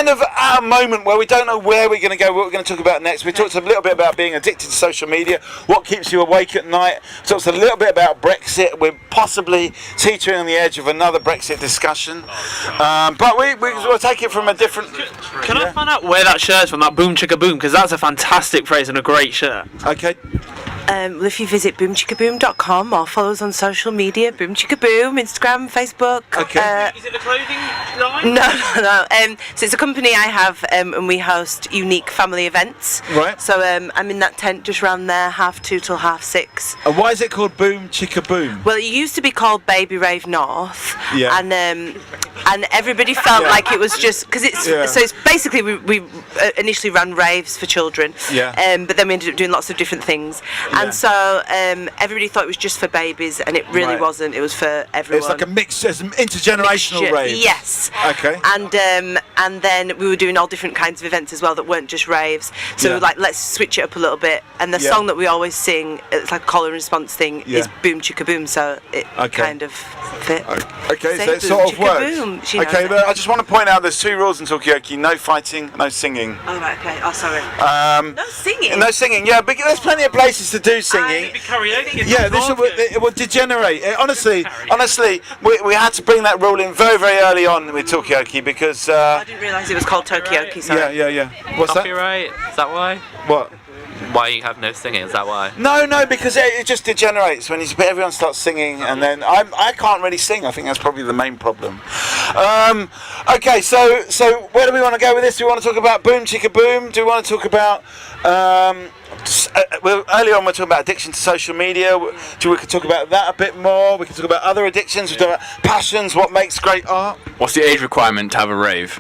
of at a moment where we don't know where we're going to go, what we're going to talk about next. We talked a little bit about being addicted to social media, what keeps you awake at night. Talked a little bit about Brexit. We're possibly teetering on the edge of another Brexit discussion. But we'll take it from a different... Can I find out where that shirt's from, that Boom Chicka Boom? Because that's a fantastic phrase and a great shirt. Okay. Well, if you visit boomchickaboom.com or follow us on social media, Boom Chicka Boom, Instagram, Facebook. Okay. Is it the clothing line? No. So it's a company I have, and we host unique family events. Right. So I'm in that tent just round there, 2:30 till 6:30. And why is it called Boom Chicka Boom? Well, it used to be called Baby Rave North. Yeah. And everybody felt like it was just because it's so it's basically we initially ran raves for children. Yeah. But then we ended up doing lots of different things. And so everybody thought it was just for babies, and it really wasn't. It was for everyone. It's like a mix, it's an intergenerational rave. Yes. Okay. And then we were doing all different kinds of events as well that weren't just raves. So we were like, let's switch it up a little bit. And the song that we always sing, it's like a call and response thing, is Boom Chicka Boom. So it kind of fit. Okay, Say so it sort of boom, chicka works. boom. She knows Okay, it. but I just want to point out there's 2 rules in Talkaoke: no fighting, no singing. Oh right, okay. Oh sorry. No singing. No singing. Yeah, but there's plenty of places to do singing. Karaoke. Yeah, it will degenerate. Honestly, we had to bring that rule in very, very early on with Talkaoke because. I didn't realise it was called Talkaoke. Sorry. Yeah. What's that? Copyright? Is that why? What? Why you have no singing? Is that why? No, because it just degenerates when everyone starts singing, and then I can't really sing. I think that's probably the main problem. Okay, so where do we want to go with this? Do we want to talk about Boom Chicka Boom? Do we want to talk about? Earlier on we were talking about addiction to social media. We could talk about that a bit more. We could talk about other addictions. We could talk about passions. What makes great art? What's the age requirement to have a rave?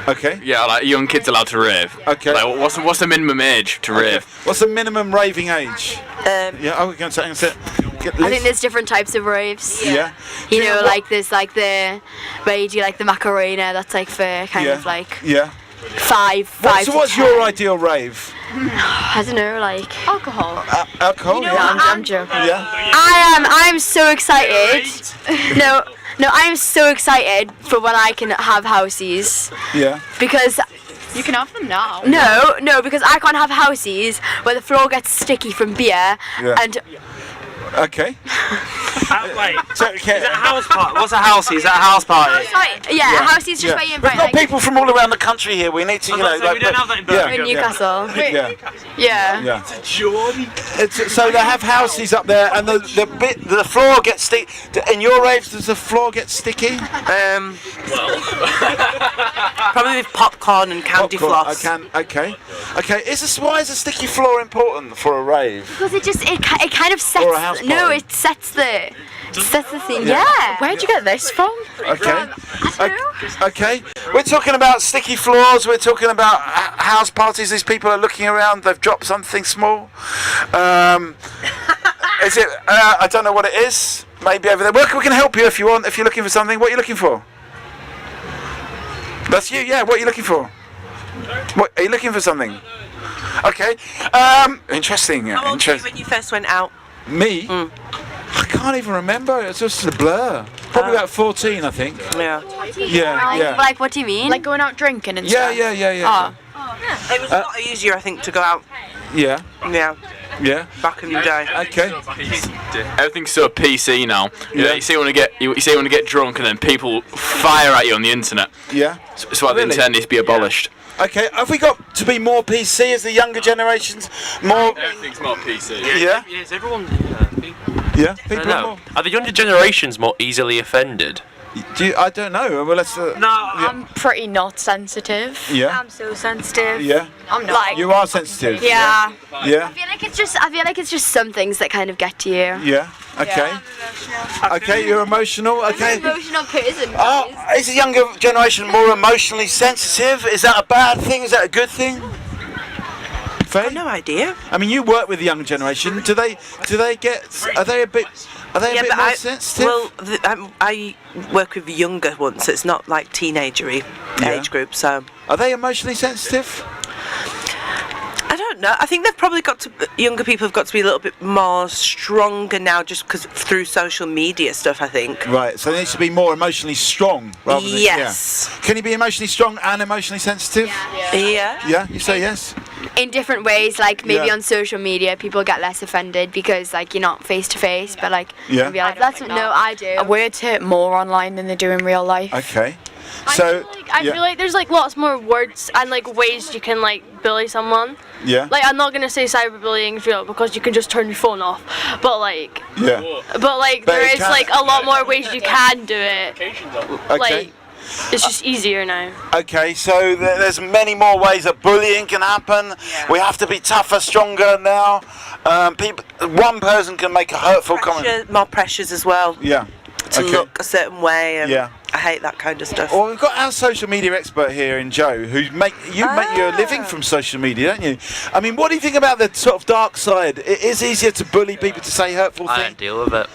Okay. Yeah, like young kids allowed to rave. Okay. Like, what's the minimum age to rave? What's the minimum raving age? We're going to say. I think there's different types of raves. Yeah. You know, like there's like the where you do like the Macarena. That's like for kind of like. Yeah. Five. So what's your ideal rave? I don't know, like alcohol. Alcohol? You know, I'm joking. Yeah. I'm so excited. No, I'm so excited for when I can have houses. Yeah. Because you can have them now. No, because I can't have houses where the floor gets sticky from beer and. Okay. Wait. Is it a house party? What's a housey? Is that a house party? Yeah, a house is just where you invite. We've got people from all around the country here. We need to, we don't have that in Birmingham. In Newcastle. Yeah. So they have houses up there, and the floor gets sticky. In your raves, does the floor get sticky? Probably with popcorn and candy floss. Okay. Why is a sticky floor important for a rave? Because it kind of sets No, it sets the thing. Yeah. Where'd you get this from? Okay. Okay. We're talking about sticky floors. We're talking about house parties. These people are looking around. They've dropped something small. Is it? I don't know what it is. Maybe over there. We can help you if you want. If you're looking for something, what are you looking for? That's you. Yeah. What are you looking for? What are you looking for? Something. Okay. Interesting. How old were you when you first went out? Me? I can't even remember. It's just a blur. Probably about 14, I think. Yeah. Yeah. Like, what do you mean? Like going out drinking and Yeah. stuff? Yeah. It was a lot easier, I think, to go out. Yeah. Yeah. Back in the day. Okay. Everything's so PC now. You say you want to get drunk, and then people fire at you on the internet. Yeah. So why the internet needs to be abolished. Okay. Have we got to be more PC as the younger generations? More. Everything's more PC. Yeah. Yes, everyone. Yeah. I don't know. Are the younger generations more easily offended? I don't know. Well, let's. I'm pretty not sensitive. Yeah. I'm so sensitive. Yeah. I'm not. You are sensitive. Yeah. Yeah. I feel like it's just some things that kind of get to you. Yeah. Okay. Okay. You're emotional. Okay. I'm an emotional person. Oh, is the younger generation more emotionally sensitive? Is that a bad thing? Is that a good thing? I have no idea. I mean, you work with the younger generation. Do they get? Are they a bit more sensitive? Well, I work with younger ones, so it's not like teenagery age group. So are they emotionally sensitive? I don't know. I think they've probably younger people have got to be a little bit more stronger now, just because through social media stuff, I think. Right. So they need to be more emotionally strong. Rather than, yes. Yeah. Can you be emotionally strong and emotionally sensitive? Yeah. Yeah. You say yes. In different ways, like maybe on social media, people get less offended because like you're not face to face, but like maybe like that's what I do. Words hit more online than they do in real life. Okay. So I feel like there's like lots more words and like ways you can like bully someone. Yeah. Like I'm not gonna say cyberbullying is real because you can just turn your phone off, but like. Yeah. But like there is like a lot more ways you can do it. Okay. Like it's just easier now. Okay, so there's many more ways that bullying can happen. Yeah. We have to be tougher, stronger now. One person can make a hurtful comment. More pressures as well. Yeah. To look a certain way. And yeah. I hate that kind of stuff. Well, we've got our social media expert here in Joe, who make your living from social media, don't you? I mean, what do you think about the sort of dark side? It is easier to bully people, to say hurtful things. I don't deal with it.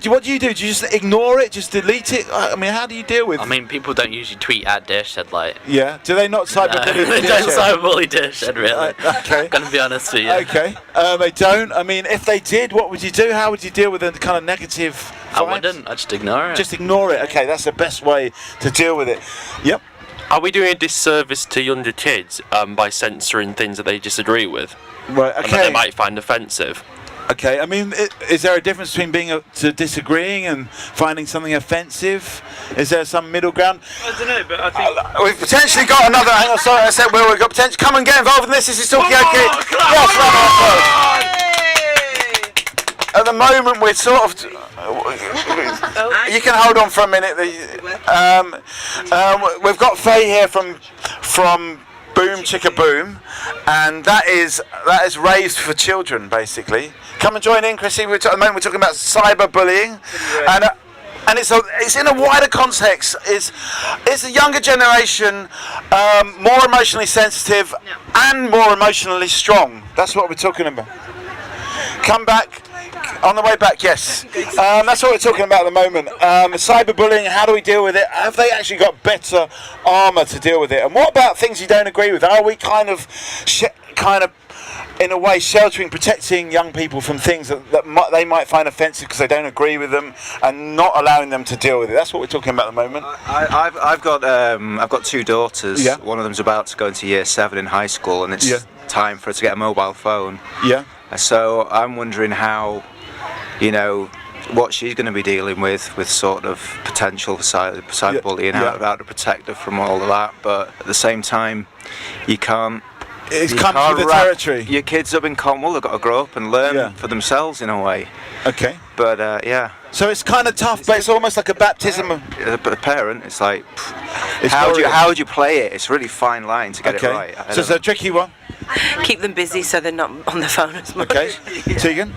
What do you do? Do you just ignore it? Just delete it? I mean, how do you deal with it? I mean, people don't usually tweet at Dairshed like. Yeah. Do they not cyberbully? No, they don't cyberbully Dairshed, really. Okay. I'm gonna be honest with you. Okay. They don't. I mean, if they did, what would you do? How would you deal with the kind of negative vibes? I wouldn't. I'd just ignore it. Just ignore it. Okay, that's the best way to deal with it. Yep. Are we doing a disservice to younger kids by censoring things that they disagree with? Right. Okay. And that they might find offensive. Okay. I mean, is there a difference between being disagreeing and finding something offensive? Is there some middle ground? I don't know, but I think we've potentially got another. Hang on, sorry, I said we've got potential. Come and get involved in this. This is Talkaoke. Yes, at the moment, we're sort of. You can hold on for a minute. We've got Faye here from Boom Chicka Boom, and that is raised for children, basically. Come and join in, Chrissy. At the moment, we're talking about cyberbullying, and it's in a wider context. Is the younger generation more emotionally sensitive and more emotionally strong? That's what we're talking about. Come back. On the way back, yes. That's what we're talking about at the moment. Cyberbullying, how do we deal with it? Have they actually got better armour to deal with it? And what about things you don't agree with? Are we kind of, in a way, sheltering, protecting young people from things that they might find offensive because they don't agree with them, and not allowing them to deal with it? That's what we're talking about at the moment. I've got two daughters. Yeah. One of them's about to go into year 7 in high school, and it's time for her to get a mobile phone. Yeah. So I'm wondering how, what she's going to be dealing with sort of potential for cyberbullying, how to protect her from all of that. But at the same time, you can't. It's come to the territory. Your kids up in Cornwall, they've got to grow up and learn for themselves in a way. Okay. But yeah. So it's kind of tough, but it's almost like a baptism of. But a parent, it's like, How would you play it? It's a really fine line to get it right. So it's a tricky one. Keep them busy so they're not on the phone as much. Okay. Tegan?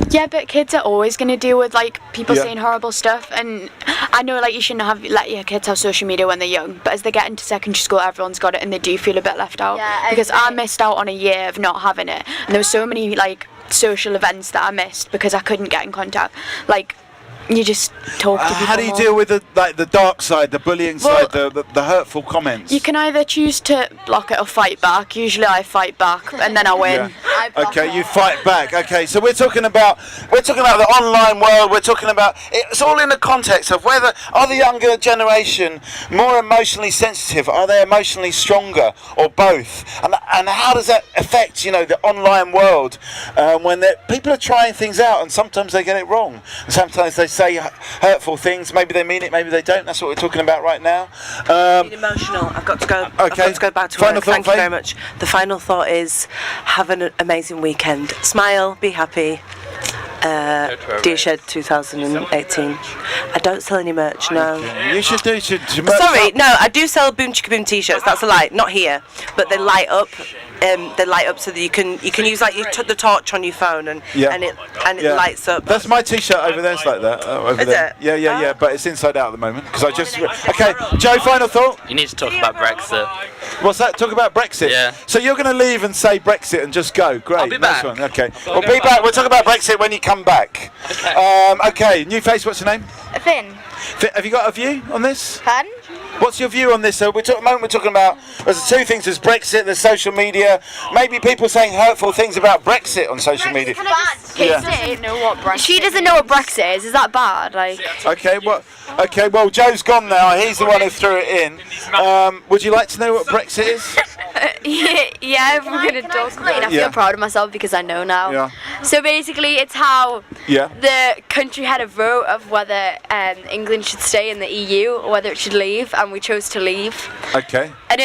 Yeah, but kids are always going to deal with like people saying horrible stuff, and I know like you shouldn't let your kids have social media when they're young, but as they get into secondary school, everyone's got it and they do feel a bit left out. Because I missed out on a year of not having it, and there were so many like social events that I missed because I couldn't get in contact. Like, you just talk to people. How do you deal with the dark side, the bullying side, the hurtful comments? You can either choose to block it or fight back. Usually I fight back and then I win. Okay, you fight back. Okay, so we're talking about the online world. We're talking about it's all in the context of whether are the younger generation more emotionally sensitive, are they emotionally stronger, or both? And how does that affect the online world when people are trying things out and sometimes they get it wrong, and sometimes they say hurtful things. Maybe they mean it, maybe they don't. That's what we're talking about right now. Being emotional. I've got to go. Okay. I've got to go back to work. Thank you very much. The final thought is: have an amazing weekend. Smile. Be happy. Dear Shed 2018. I don't sell any merch. No. You should do. Sorry, no. I do sell Boom Chicka Boom t-shirts. That's a lie. Not here, but they light up. They light up so that you can use like the torch on your phone and it lights up. That's my t-shirt over there. It's like that. Over there. It? Yeah. But it's inside out at the moment because I just. Okay, Joe. Final thought. You need to talk about Brexit. What's that? Talk about Brexit. Yeah. So you're going to leave and say Brexit and just go. Great. I'll be back. Nice one. Okay. We'll be back. We'll talk about Brexit when you come back. Okay. New face. What's your name? Finn. Have you got a view on this? Pardon? What's your view on this? So we're talking about there's two things. There's Brexit. There's social media. Maybe people saying hurtful things about Brexit on social media. She doesn't know what Brexit is. Is that bad? Like. Okay. Well, Joe's gone now. He's the one who threw it in. Would you like to know what Brexit is? Yeah, if we're gonna talk about it. I feel proud of myself because I know now. Yeah. So basically, it's how the country had a vote of whether England should stay in the EU or whether it should leave, and we chose to leave. Okay. And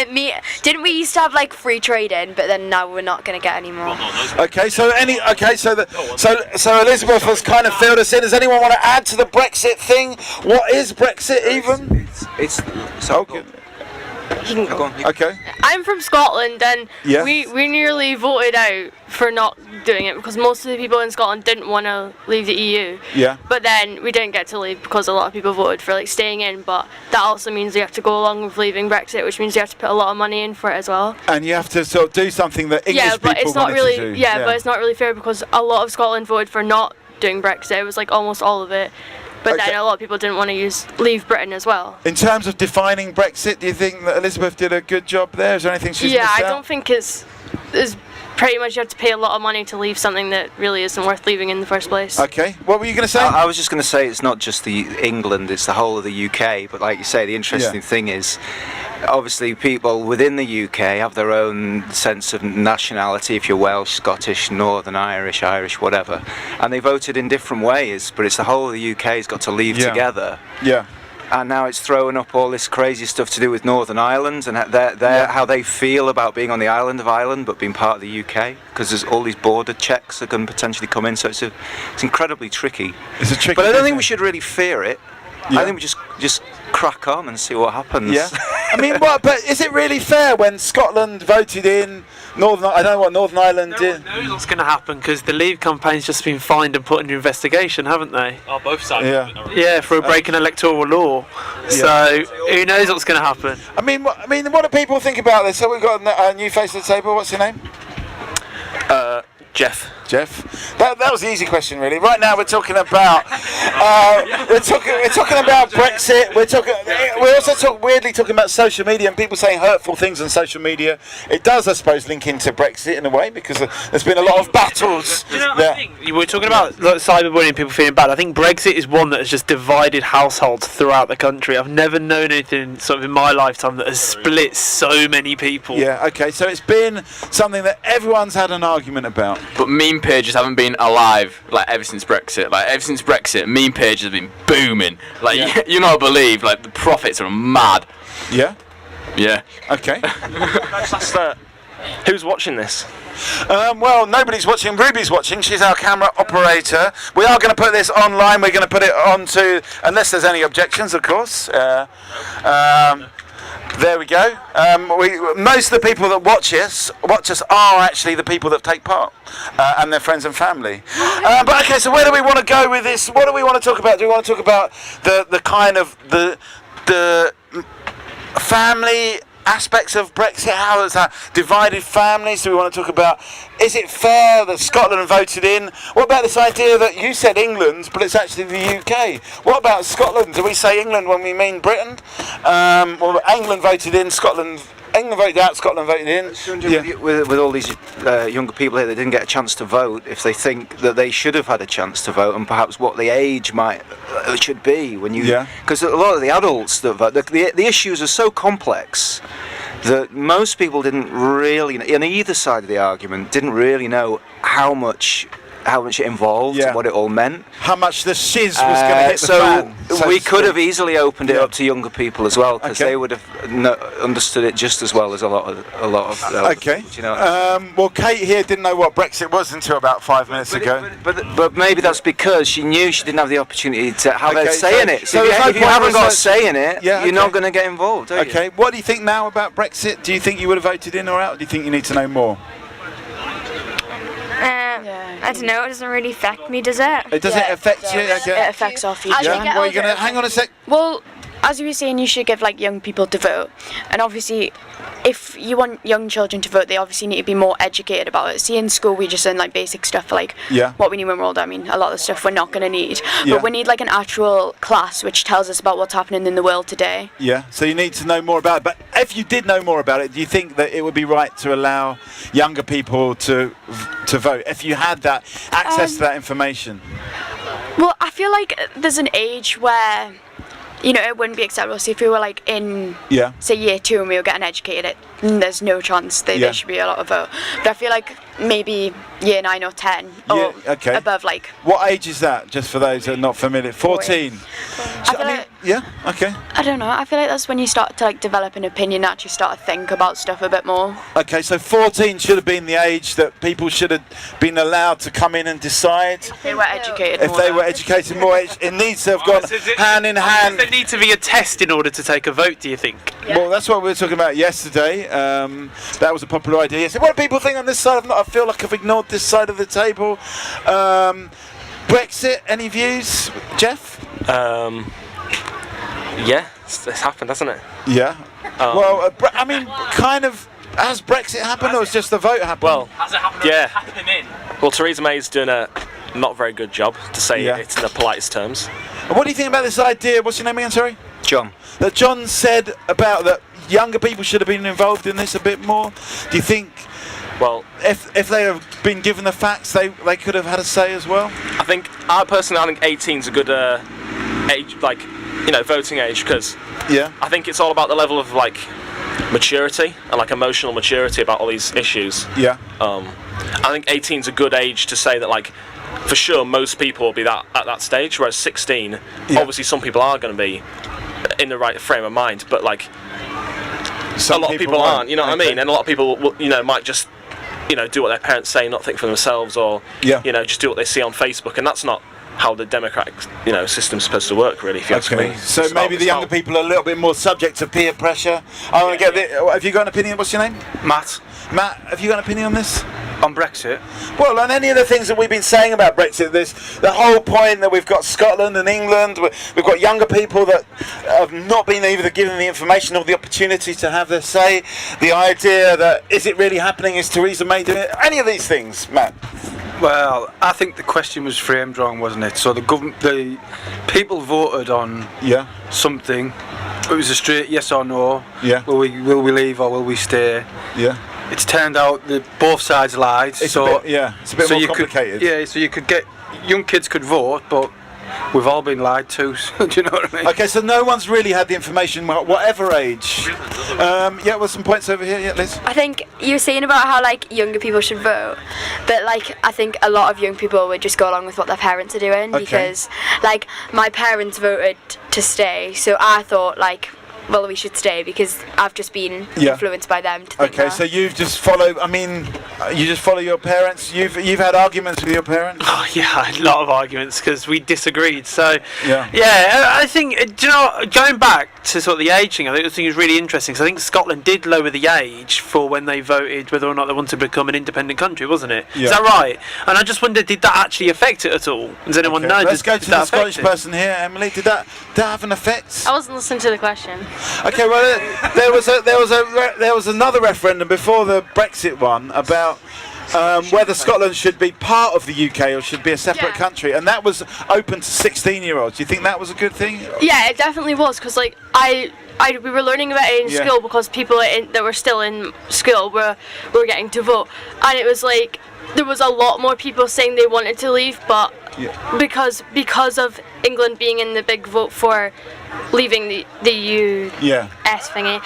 didn't we used to have like free trading, but then now we're not gonna get any more. Okay. So Elizabeth has kind of filled us in. Does anyone want to add to the Brexit thing? What is Brexit even? It's okay. Okay. I'm from Scotland, and Yeah. we nearly voted out for not doing it because most of the people in Scotland didn't want to leave the EU. Yeah. But then we didn't get to leave because a lot of people voted for like staying in. But that also means you have to go along with leaving Brexit, which means you have to put a lot of money in for it as well. And you have to sort of do something that English people but it's not wanted really to do. but it's not really fair because a lot of Scotland voted for not doing Brexit. It was like almost all of it. But then a lot of people didn't want to leave Britain as well. In terms of defining Brexit, do you think that Elizabeth did a good job there? Is there anything she's missed out? I don't think it's pretty much you have to pay a lot of money to leave something that really isn't worth leaving in the first place. Okay, what were you going to say? I was just going to say it's not just the England, it's the whole of the UK. But like you say, the interesting thing is, obviously people within the UK have their own sense of nationality, if you're Welsh, Scottish, Northern Irish, whatever. And they voted in different ways, but it's the whole of the UK has got to leave together. Yeah. And now it's throwing up all this crazy stuff to do with Northern Ireland and how they feel about being on the island of Ireland but being part of the UK, because there's all these border checks that can potentially come in, so it's incredibly tricky. It's a tricky but I don't think we should really fear it. I think we just crack on and see what happens. Yeah. I mean, but is it really fair when Scotland voted in Northern? I don't know what Northern Ireland did. No one knows what's going to happen because the Leave campaign's just been fined and put under investigation, haven't they? Oh, both sides. Yeah, for breaking electoral law. So who knows what's going to happen? I mean, what do people think about this? So we've got a new face at the table. What's your name? Jeff. That was the easy question, really. Right now, we're talking about we're talking about Brexit. We're also weirdly talking about social media and people saying hurtful things on social media. It does, I suppose, link into Brexit in a way because there's been a lot of battles. We're talking about like, cyberbullying, people feeling bad. I think Brexit is one that has just divided households throughout the country. I've never known anything sort of in my lifetime that has split so many people. Yeah. Okay. So it's been something that everyone's had an argument about. But meme pages haven't been alive like ever since Brexit. Like ever since Brexit, meme pages have been booming. Like you not believe, like the profits are mad. Yeah. Yeah. Okay. Who's watching this? Well, nobody's watching. Ruby's watching. She's our camera operator. We are going to put this online. We're going to put it onto, unless there's any objections, of course. There we go. Most of the people that watch us are actually the people that take part and their friends and family. But okay, so where do we want to go with this? What do we want to talk about? Do we want to talk about the kind of the family aspects of Brexit? How has that divided families? Do we want to talk about, is it fair that Scotland voted in? What about this idea that you said England, but it's actually the UK? What about Scotland? Do we say England when we mean Britain? Well, England voted in, England voted out, Scotland voted in. With all these younger people here that didn't get a chance to vote, if they think that they should have had a chance to vote, and perhaps what the age should be when you, because a lot of the adults that vote, the issues are so complex that most people didn't really, on either side of the argument, didn't really know how much it involved, what it all meant. How much the shiz was going to hit the fan. So we could have easily opened it up to younger people as well, because they would have understood it just as well as a lot of. Okay. You know. Well, Kate here didn't know what Brexit was until about 5 minutes ago. But maybe that's because she knew she didn't have the opportunity to have a say in it. So if you haven't got a say in it, you're not going to get involved. Okay. What do you think now about Brexit? Do you think you would have voted in or out? Or do you think you need to know more? I don't know, it doesn't really affect me, does it? It doesn't affect you? Okay. It affects our future. Well, you're gonna hang on a sec. Well, as you were saying, you should give young people to vote, and obviously, if you want young children to vote, they obviously need to be more educated about it. See, in school we just learn basic stuff what we need when we're older. I mean, a lot of the stuff we're not going to need, but we need an actual class which tells us about what's happening in the world today. Yeah. So you need to know more about it. But if you did know more about it, do you think that it would be right to allow younger people to vote if you had that access to that information? Well, I feel like there's an age where, it wouldn't be acceptable. So if we were in, say, year 2 and we were getting educated, there's no chance that there should be a lot of vote. But I feel like maybe year 9 or 10 or above. What age is that? Just for those that are not familiar. 14. Okay. I don't know. I feel like that's when you start to develop an opinion, actually start to think about stuff a bit more. Okay, so 14 should have been the age that people should have been allowed to come in and decide. If they were educated. If they were educated more, it needs to have gone hand in hand. Does there need to be a test in order to take a vote, do you think? Yeah. Well, that's what we were talking about yesterday. That was a popular idea. So what do people think on this side? I feel like I've ignored this side of the table. Brexit, any views? Jeff? Yeah, it's happened, hasn't it? Yeah. Well, I mean, kind of, has Brexit happened or has just the vote happened? Well, has it happened? Well, Theresa May's doing a not very good job, to say it in the politest terms. What do you think about this idea? What's your name again, sorry? John. That John said about that younger people should have been involved in this a bit more. Do you think, well, if they have been given the facts, they could have had a say as well? I think 18 is a good age, voting age, because I think it's all about the level of maturity and emotional maturity about all these issues. Yeah. I think 18 is a good age to say that for sure most people will be at that stage, whereas 16, obviously some people are going to be in the right frame of mind, but a lot of people aren't, you know what I mean? And a lot of people might just do what their parents say, not think for themselves, or just do what they see on Facebook, and that's not how the democratic system's supposed to work, really, if you ask me. So maybe the younger people are a little bit more subject to peer pressure. I want to get have you got an opinion? What's your name? Matt, have you got an opinion on this? On Brexit? Well, on any of the things that we've been saying about Brexit, there's the whole point that we've got Scotland and England, we've got younger people that have not been either given the information or the opportunity to have their say. The idea that, is it really happening? Is Theresa May doing it? Any of these things, Matt? Well, I think the question was framed wrong, wasn't it? So the people voted on something. It was a straight yes or no. Yeah. Will we leave or will we stay? Yeah. It's turned out that both sides lied. It's a bit more complicated. So you could get young kids could vote, but we've all been lied to. Do you know what I mean? Okay, so no one's really had the information, whatever age. Well, some points over here. Yeah, Liz. I think you were saying about how younger people should vote, but I think a lot of young people would just go along with what their parents are doing, because my parents voted to stay, so I thought well, we should stay because I've just been influenced by them to think Okay, that. so you just follow your parents. You've had arguments with your parents? Oh yeah, a lot of arguments because we disagreed. So I think, do you know, going back to sort of the age thing, I think is really interesting because I think Scotland did lower the age for when they voted whether or not they wanted to become an independent country, wasn't it? Is that right? And I just wondered, did that actually affect it at all? Does anyone know? Let's go to the Scottish person here, Emily. Did that have an effect? I wasn't listening to the question. Okay, well, there was another referendum before the Brexit one about whether Scotland should be part of the UK or should be a separate country, and that was open to 16-year-olds. Do you think that was a good thing? Yeah, it definitely was, because like we were learning about it in school because people that were still in school were getting to vote, and it was like there was a lot more people saying they wanted to leave, but because of England being in the big vote for leaving the US thingy,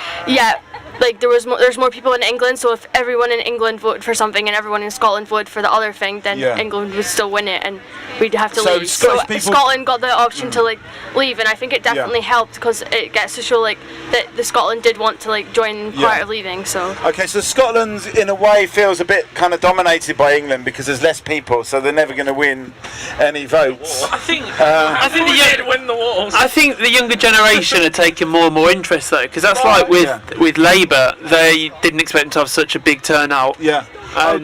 like there's more people in England, so if everyone in England voted for something and everyone in Scotland voted for the other thing, then England would still win it and we'd have to leave. So Scotland got the option to like leave, and I think it definitely helped because it gets to show like that the Scotland did want to like join part of leaving. So okay, so Scotland in a way feels a bit kind of dominated by England because there's less people, so they're never going to win any votes. I think the younger generation are taking more and more interest though, because that's like with Labour. They didn't expect them to have such a big turnout. Yeah.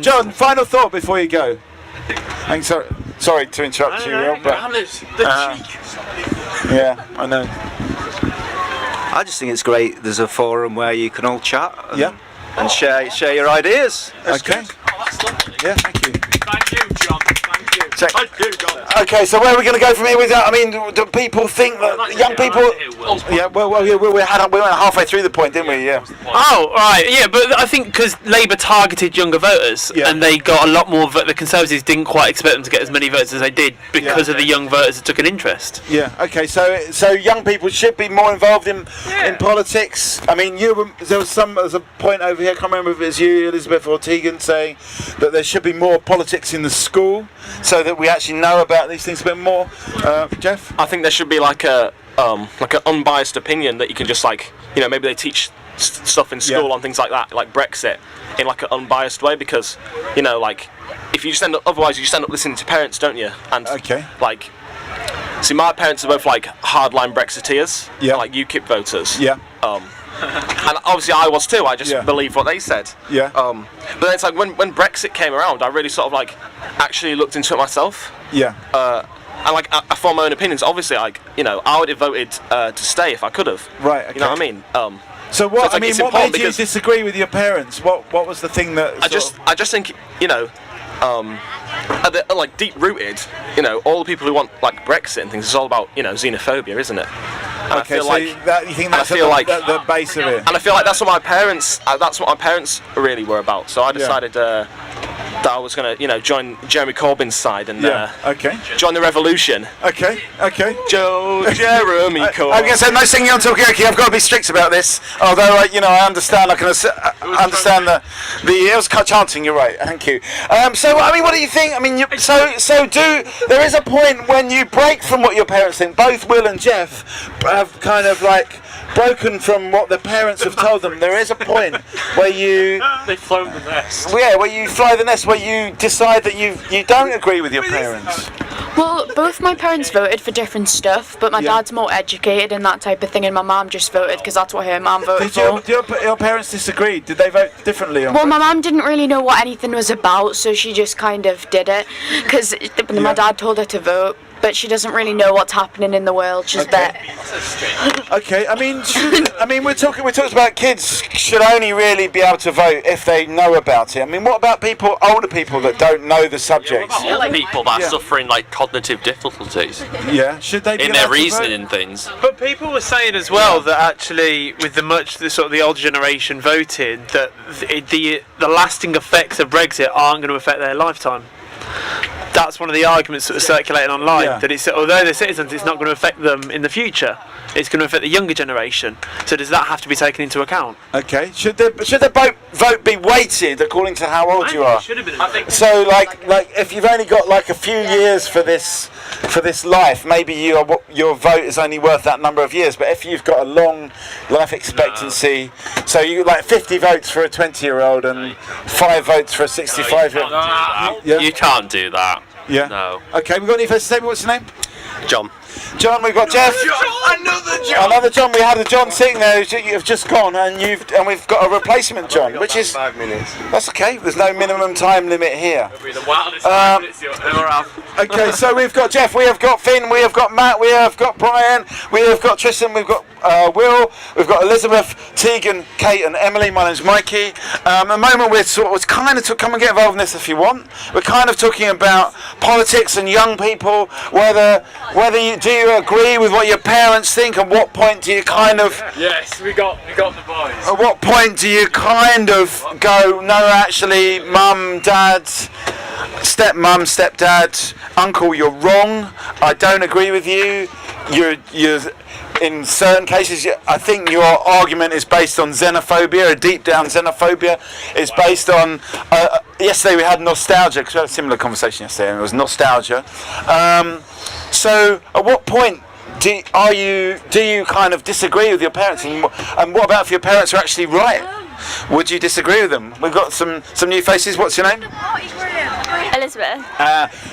John, final thought before you go. Sorry to interrupt you, Rob, but I know. I just think it's great. There's a forum where you can all chat and share your ideas. Okay. Yeah, thank you. Thank you, John. Thank you. Thank you, John. Okay, so where are we going to go from here with that? I mean, do people think that young people? We went halfway through the point, didn't we? Yeah. Oh, right, yeah, but I think because Labour targeted younger voters and they got a lot more. The Conservatives didn't quite expect them to get as many votes as they did because of the young voters that took an interest. Yeah. Okay. So young people should be more involved in politics. I mean, there's a point over here. I can't remember if it's you, Elizabeth, or Tegan, saying that there should be more politics in the school so that we actually know about these things a bit more. Jeff? I think there should be like an unbiased opinion that you can just maybe they teach stuff in school on things like that, like Brexit, in like an unbiased way, because if you just otherwise you just end up listening to parents, don't you? And see, my parents are both like hardline Brexiteers, like UKIP voters. Yeah. And obviously I was too. I just believed what they said. Yeah. But then it's like when Brexit came around, I really sort of actually looked into it myself. Yeah. And I formed my own opinions. Obviously, I would have voted to stay if I could have. Right. Okay. You know what I mean? So what? So what made you disagree with your parents? What was the thing that? I just think deep rooted, all the people who want Brexit and things, it's all about xenophobia, isn't it? And okay, so you think that's the base of it? And I feel like that's what my parents really were about. So I decided that I was going to join Jeremy Corbyn's side and join the revolution. Okay. Jeremy Corbyn. I'm going to say no singing on Talkaoke. I've got to be strict about this. Although I understand. I can understand it was chanting. You're right. Thank you. So I mean, what do you think? I mean, there is a point when you break from what your parents think. Both Will and Jeff have kind of broken from what their parents have told them. There is a point where they've flown the nest. Yeah, where you fly the nest, where you decide that you don't agree with your parents. Well, both my parents voted for different stuff, but my dad's more educated and that type of thing, and my mum just voted because that's what her mum voted for. Did your parents disagree? Did they vote differently on Well, my mum didn't really know what anything was about, so she just kind of did it because my dad told her to vote. But she doesn't really know what's happening in the world. She's there. Okay, I mean, we're talking about kids should only really be able to vote if they know about it. I mean, what about older people that don't know the subject? Older people that are suffering cognitive difficulties. Yeah, should they be in their reasoning and things? But people were saying as well that actually, with the older generation voting, that the lasting effects of Brexit aren't going to affect their lifetime. that's one of the arguments that are circulating online, that it's, although they're citizens, it's not going to affect them in the future. It's going to affect the younger generation. So does that have to be taken into account? Okay. Should the vote be weighted according to how old you are? Should have been. So like if you've only got like a few years for this life, maybe your vote is only worth that number of years. But if you've got a long life expectancy, so you like 50 votes for a 20-year-old and 5 votes for a 65-year-old. You can't do that. Yeah. No. Okay, we've got any first statement. What's your name? John. John, we've got Jeff. Another John. We had a John sitting there who've just gone, and we've got a replacement John, which is 5 minutes. That's okay. There's no minimum time limit here. Okay, so we've got Jeff, we have got Finn, we have got Matt, we have got Brian, we have got Tristan, we've got Will, we've got Elizabeth, Tegan, Kate, and Emily. My name's Mikey. At the moment, we're kind of come and get involved in this if you want. We're kind of talking about politics and young people. Do you agree with what your parents think? At what point do you kind of? Yes, we got the boys. At what point do you kind of go? No, actually, mum, dad, stepmom, stepdad, uncle, you're wrong. I don't agree with you. You're in certain cases, I think your argument is based on xenophobia, a deep down xenophobia. It's based on, yesterday we had nostalgia, because we had a similar conversation yesterday, and it was nostalgia. So at what point do you kind of disagree with your parents, and what about if your parents are actually right? Would you disagree with them? We've got some new faces. What's your name? Elizabeth.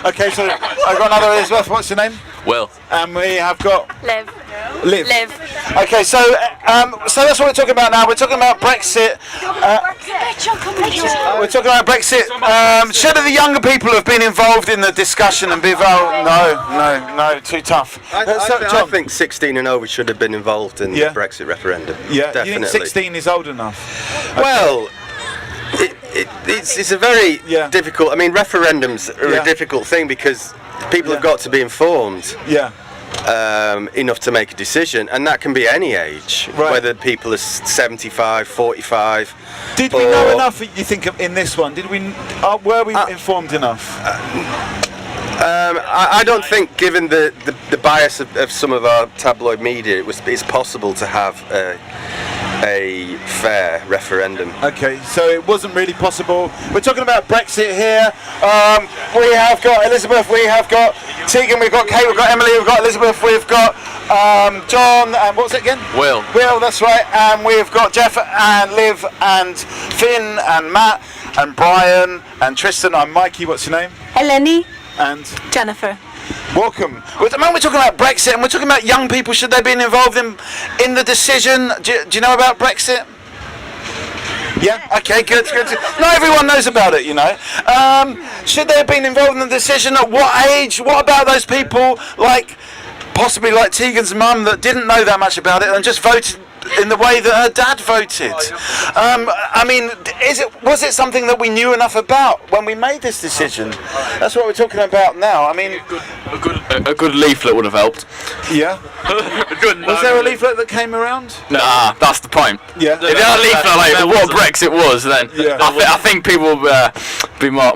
Okay, so I've got another Elizabeth. What's your name? Will. And we have got Liv. Okay, so that's what we're talking about now. We're talking about Brexit. We're talking about Brexit. Should the younger people have been involved in the discussion and be involved? No, too tough. I think 16 and over should have been involved in the Brexit referendum. Yeah, definitely. You think 16 is old enough? Okay. Well, it's a very difficult. I mean, referendums are a difficult thing because people have got to be informed. Yeah. Enough to make a decision, and that can be any age, whether people are 75, 45. Did we know enough, you think, in this one? Were we informed enough? I don't think, given the bias of some of our tabloid media, it's possible to have a fair referendum. Okay, so it wasn't really possible. We're talking about Brexit here. We have got Elizabeth, we have got Tegan, we've got Kate, we've got Emily, we've got Elizabeth, we've got John, and what's it again? Will, that's right. And we've got Jeff and Liv and Finn and Matt and Brian and Tristan. I'm Mikey. What's your name? Eleni. And Jennifer. Welcome. We're talking about Brexit, and we're talking about young people. Should they be involved in the decision? Do you know about Brexit? Yeah. Okay. Good. Not everyone knows about it, you know. Should they have been involved in the decision? At what age? What about those people, possibly like Tegan's mum, that didn't know that much about it and just voted in the way that her dad voted? I mean, was it something that we knew enough about when we made this decision? That's what we're talking about now. I mean, a good leaflet would have helped. Yeah. Was there a leaflet that came around? Nah, that's the point. Yeah. If they had a leaflet what Brexit was, then I think people would be more.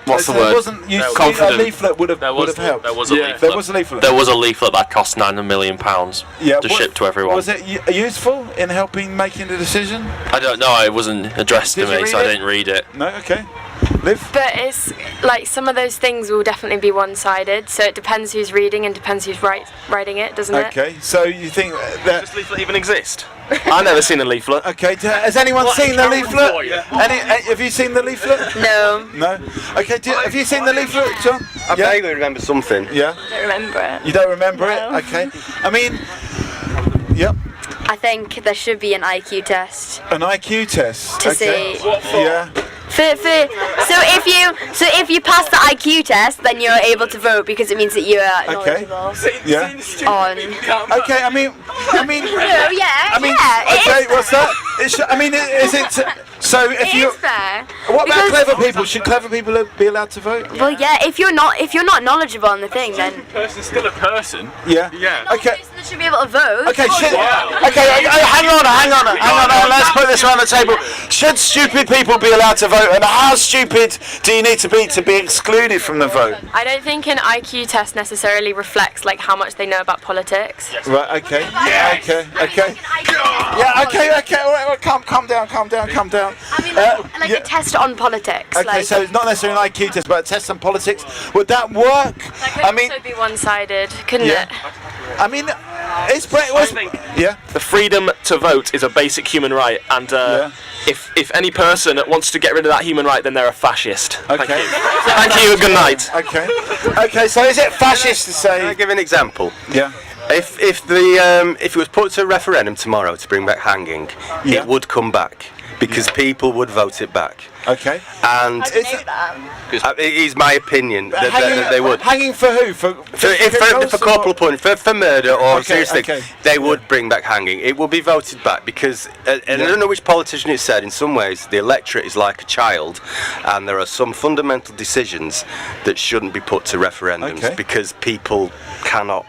What's the word? A leaflet would have helped. There was a leaflet. There was a leaflet. There was a leaflet that cost £9 million to ship to everyone. Was it useful in helping making the decision? I don't know. It wasn't addressed to me, so I didn't read it. No. Okay. Liv? But it's some of those things will definitely be one-sided. So it depends who's reading and depends who's writing it, doesn't it? Okay. So you think that does this leaflet even exist? I've never seen a leaflet. Okay. Has anyone seen the leaflet? Have you seen the leaflet? No. No. Okay. Have you seen the leaflet, John? I vaguely remember something. Yeah. I don't remember it. You don't remember it? Okay. I mean, yep. I think there should be an IQ test. An IQ test. To see. Yeah. So if you pass the IQ test, then you're able to vote because it means that you are knowledgeable. Yeah. Okay. I mean. Okay. What's that? Is it? So if you. Fair. What about clever people? Should clever people be allowed to vote? Well, yeah. If you're not knowledgeable on the thing, then. Person's still a person. Yeah. Yeah. Okay. should be able to vote. Okay, hang on. Let's put this around the table. Should stupid people be allowed to vote, and how stupid do you need to be excluded from the vote? I don't think an IQ test necessarily reflects like how much they know about politics. Right. Okay. Yeah. Okay. Yeah. Okay. All right. Calm down. I mean, like a test on politics. Okay, so it's not necessarily an IQ test, but a test on politics. Would that work? That could also be one-sided, couldn't it? I mean, the freedom to vote is a basic human right, and if any person wants to get rid of that human right, then they're a fascist. Okay. Thank you and good night. Okay. So is it fascist to say? Can I give an example? Yeah. If it was put to a referendum tomorrow to bring back hanging, it would come back because people would vote it back. Okay. And it is my opinion that they would. Hanging for who? For corporal punishment, for murder or serious things, they would bring back hanging. It will be voted back because, and I don't know which politician it said, in some ways the electorate is like a child, and there are some fundamental decisions that shouldn't be put to referendums because people cannot.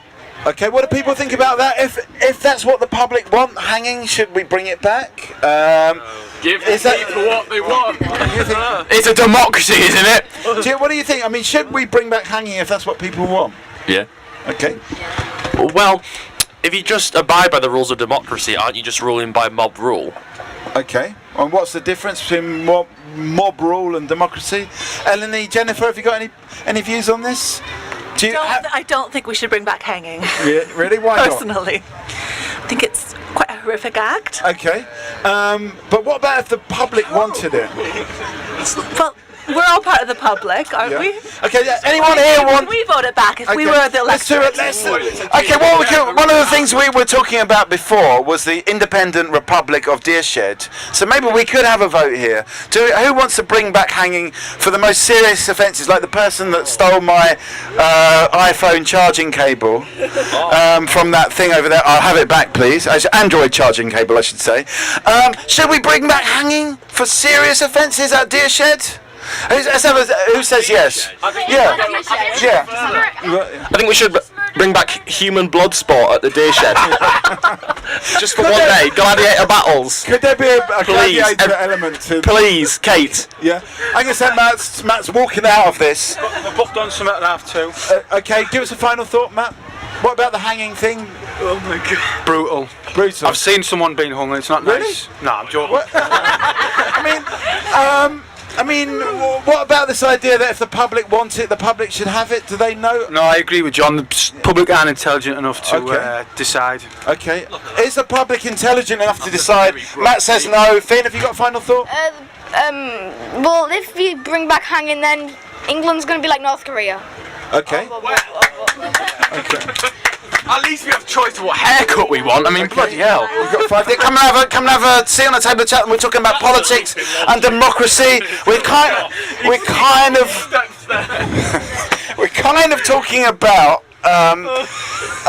Okay, what do people think about that? If that's what the public want, hanging, should we bring it back? Give people what they want. It's a democracy, isn't it? What do you think? I mean, should we bring back hanging if that's what people want? Yeah. Okay. Well, if you just abide by the rules of democracy, aren't you just ruling by mob rule? Okay. And what's the difference between mob rule and democracy? Eleni, Jennifer, have you got any views on this? I don't think we should bring back hanging. Really? Why not? Personally, I think it's quite a horrific act. Okay. But what about if the public wanted it? Well, we're all part of the public, aren't we? Okay, anyone here want... We vote it back if we were the electorate. Let's do it. Okay, one of the things we were talking about before was the independent Republic of Deershed. So maybe we could have a vote here. Who wants to bring back hanging for the most serious offences, like the person that stole my iPhone charging cable from that thing over there? I'll have it back, please. Android charging cable, I should say. Should we bring back hanging for serious offences at Deershed? Who says yes? Yeah. I think we should bring back human blood sport at the Deershed. Just for one day, gladiator battles. Could there be a gladiator element to... Please, Kate. Yeah. I'm going to say Matt's walking out of this. I've booked on some at half two. Okay, give us a final thought, Matt. What about the hanging thing? Oh my god. Brutal. I've seen someone being hung and it's not nice. No, I'm joking. I mean, what about this idea that if the public wants it, the public should have it? Do they know? No, I agree with John. The public aren't intelligent enough to decide. Okay. Is the public intelligent enough to decide? Matt says no. Finn, have you got a final thought? Well, if you bring back hanging, then England's going to be like North Korea. Okay. At least we have choice of what haircut we want. I mean, bloody hell. We've got 5 days. Come and have a seat on the table of chat. And we're talking about politics and democracy. We're kind of talking about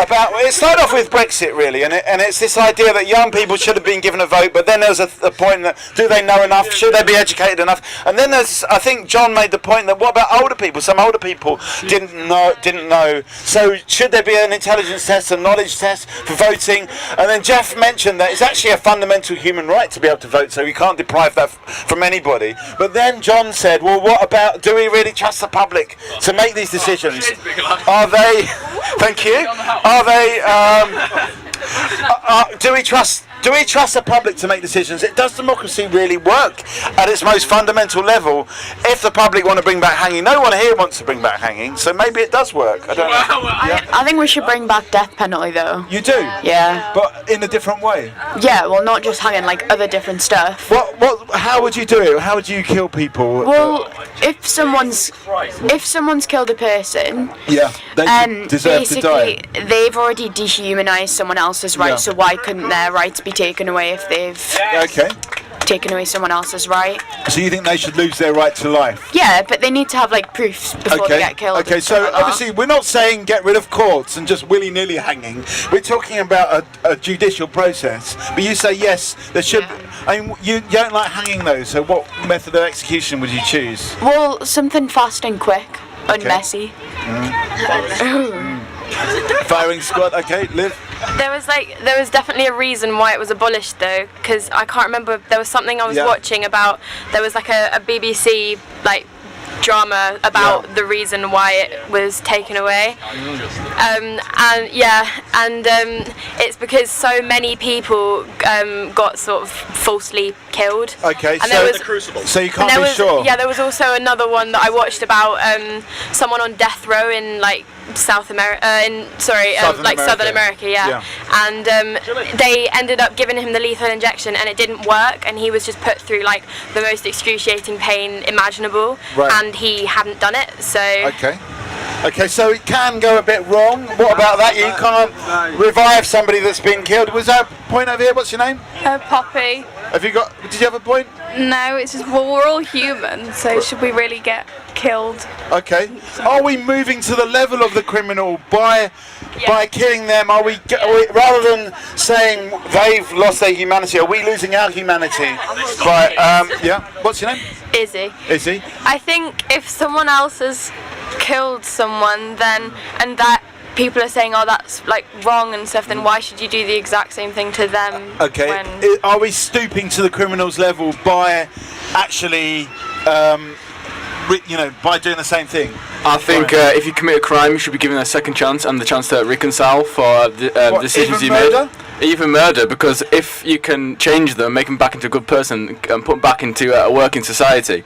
it started off with Brexit really, and it's this idea that young people should have been given a vote, but then there's a point that do they know enough, should they be educated enough, and then there's, I think John made the point that what about older people? Some older people didn't know, so should there be an intelligence test, a knowledge test for voting? And then Jeff mentioned that it's actually a fundamental human right to be able to vote, so you can't deprive that from anybody. But then John said, well, what about, do we really trust the public to make these decisions? Are they... Thank you. Are they? Do we trust the public to make decisions? Does democracy really work at its most fundamental level? If the public want to bring back hanging, no one here wants to bring back hanging, so maybe it does work. I don't know. I think we should bring back death penalty though. You do? Yeah. But in a different way? Yeah, well, not just hanging, like other different stuff. How would you do it? How would you kill people? Well, if someone's killed a person, they deserve to die. Basically, they've already dehumanized someone else's rights, so why couldn't their rights be taken away if they've taken away someone else's right? So you think they should lose their right to life? Yeah, but they need to have like proofs before they get killed. Okay, so obviously we're not saying get rid of courts and just willy-nilly hanging. We're talking about a judicial process. But you say yes, there should. I mean, you don't like hanging though. So what method of execution would you choose? Well, something fast and quick, unmessy. Firing squad. Okay, Liv. There was definitely a reason why it was abolished though, because I can't remember. There was something I was watching about. There was like a BBC like drama about the reason why it was taken away, and it's because so many people got sort of falsely killed. Okay, and so you can't be sure. Yeah, there was also another one that I watched about someone on death row in like Southern America, Southern America, yeah. And they ended up giving him the lethal injection, and it didn't work, and he was just put through like the most excruciating pain imaginable, and he hadn't done it. So okay, so it can go a bit wrong. What about that? You can't revive somebody that's been killed. Was there a point over here? What's your name? Poppy. Did you have a point? No, it's just, well, we're all human, so should we really get killed? Okay. Are we moving to the level of the criminal by killing them? Are we rather than saying they've lost their humanity, are we losing our humanity? What's your name? Izzy. Izzy. I think if someone else has killed someone, then and that people are saying, oh, that's like wrong and stuff, then why should you do the exact same thing to them? Okay. Are we stooping to the criminal's level by actually, by doing the same thing? I think if you commit a crime, you should be given a second chance and the chance to reconcile for the decisions you made. Even murder, because if you can change them, make them back into a good person, and put them back into a working society,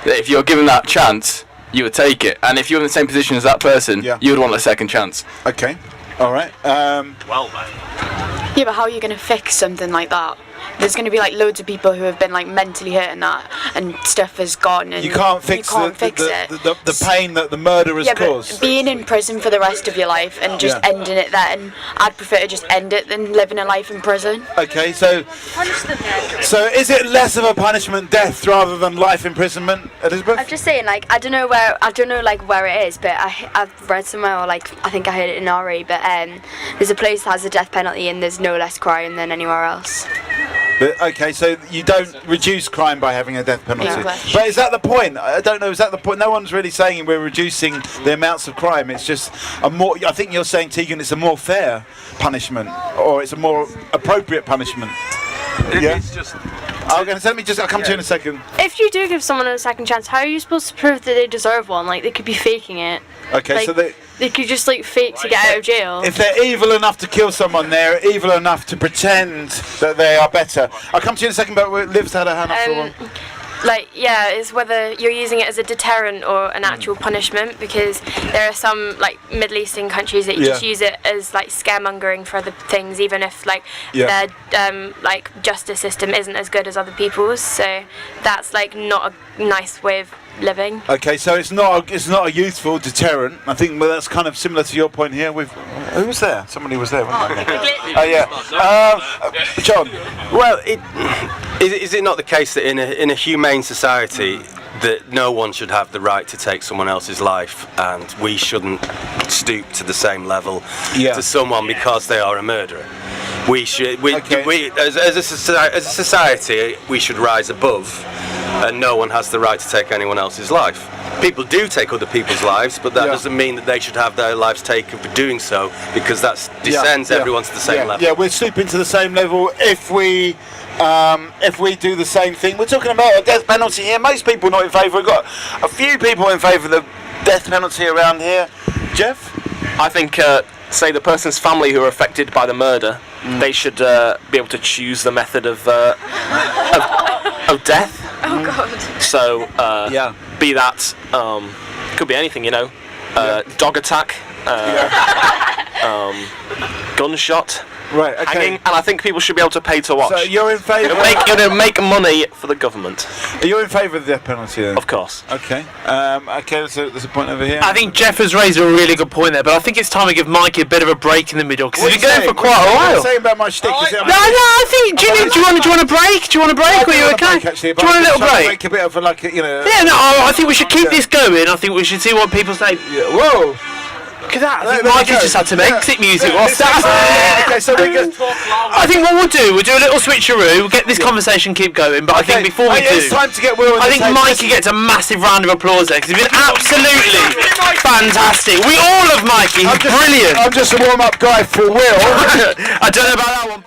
if you're given that chance, you would take it. And if you're in the same position as that person, you would want a second chance. Okay. All right. Well, yeah, but how are you going to fix something like that? There's going to be like loads of people who have been like mentally hurt and that, and stuff has gone, and you can't fix the pain that the murder has caused. But being in prison for the rest of your life and just ending it there, and I'd prefer to just end it than living a life in prison. Okay, so is it less of a punishment, death, rather than life imprisonment, Elizabeth? I'm just saying, like, I don't know where it is, but I've read somewhere, or like I think I heard it in RE, but there's a place that has a death penalty and there's no less crime than anywhere else. But, okay, so you don't reduce crime by having a death penalty. No. But is that the point? I don't know. Is that the point? No one's really saying we're reducing the amounts of crime. It's just I think you're saying, Tegan, it's a more fair punishment, or it's a more appropriate punishment. It's just. I'll come to you in a second. If you do give someone a second chance, how are you supposed to prove that they deserve one? Like, they could be faking it. Okay, like, so they could just like fake to get out of jail. If they're evil enough to kill someone, they're evil enough to pretend that they are better. I'll come to you in a second, but Liv's had her hand up for a while. It's whether you're using it as a deterrent or an actual punishment, because there are some like Middle Eastern countries that just use it as like scaremongering for other things, even if their justice system isn't as good as other people's. So that's like not a nice way of living. Okay, so it's not a youthful deterrent. I think that's kind of similar to your point here. With who was there? Somebody was there. John. Well, is it not the case that in a humane society that no one should have the right to take someone else's life, and we shouldn't stoop to the same level to someone because they are a murderer? We should, as a society, we should rise above, and no one has the right to take anyone else's life. People do take other people's lives, but that doesn't mean that they should have their lives taken for doing so, because that descends everyone to the same level. Yeah, we're stooping to the same level if we do the same thing. We're talking about a death penalty here. Most people not in favour. We've got a few people in favour of the death penalty around here. Jeff? I think, say the person's family who are affected by the murder, they should be able to choose the method of death. Oh God. So, be that, could be anything, dog attack, gunshot. Right, okay. Hanging, and I think people should be able to pay to watch. So you're in favour? It'll make money for the government. Are you in favour of the death penalty then? Of course. Okay. There's a point over here. I think Jeff has raised a really good point there, but I think it's time to give Mikey a bit of a break in the middle, because he's been going for quite a while. What are you saying about my shtick? I think. Do you want a break? Do you want a break? Or are you okay? Do you want a little break? Make a bit of Yeah, no. I think we should keep this going. I think we should see what people say. Yeah. Whoa. Look at that. I think Mikey's just had some exit music. What's that? Okay, so we're good. I think what we'll do a little switcheroo. We'll get this conversation keep going. But I think before we do, it's time to get Will. I think Mikey gets a massive round of applause there because he's been absolutely fantastic. We all love Mikey. He's brilliant. I'm just a warm-up guy for Will. I don't know about that one.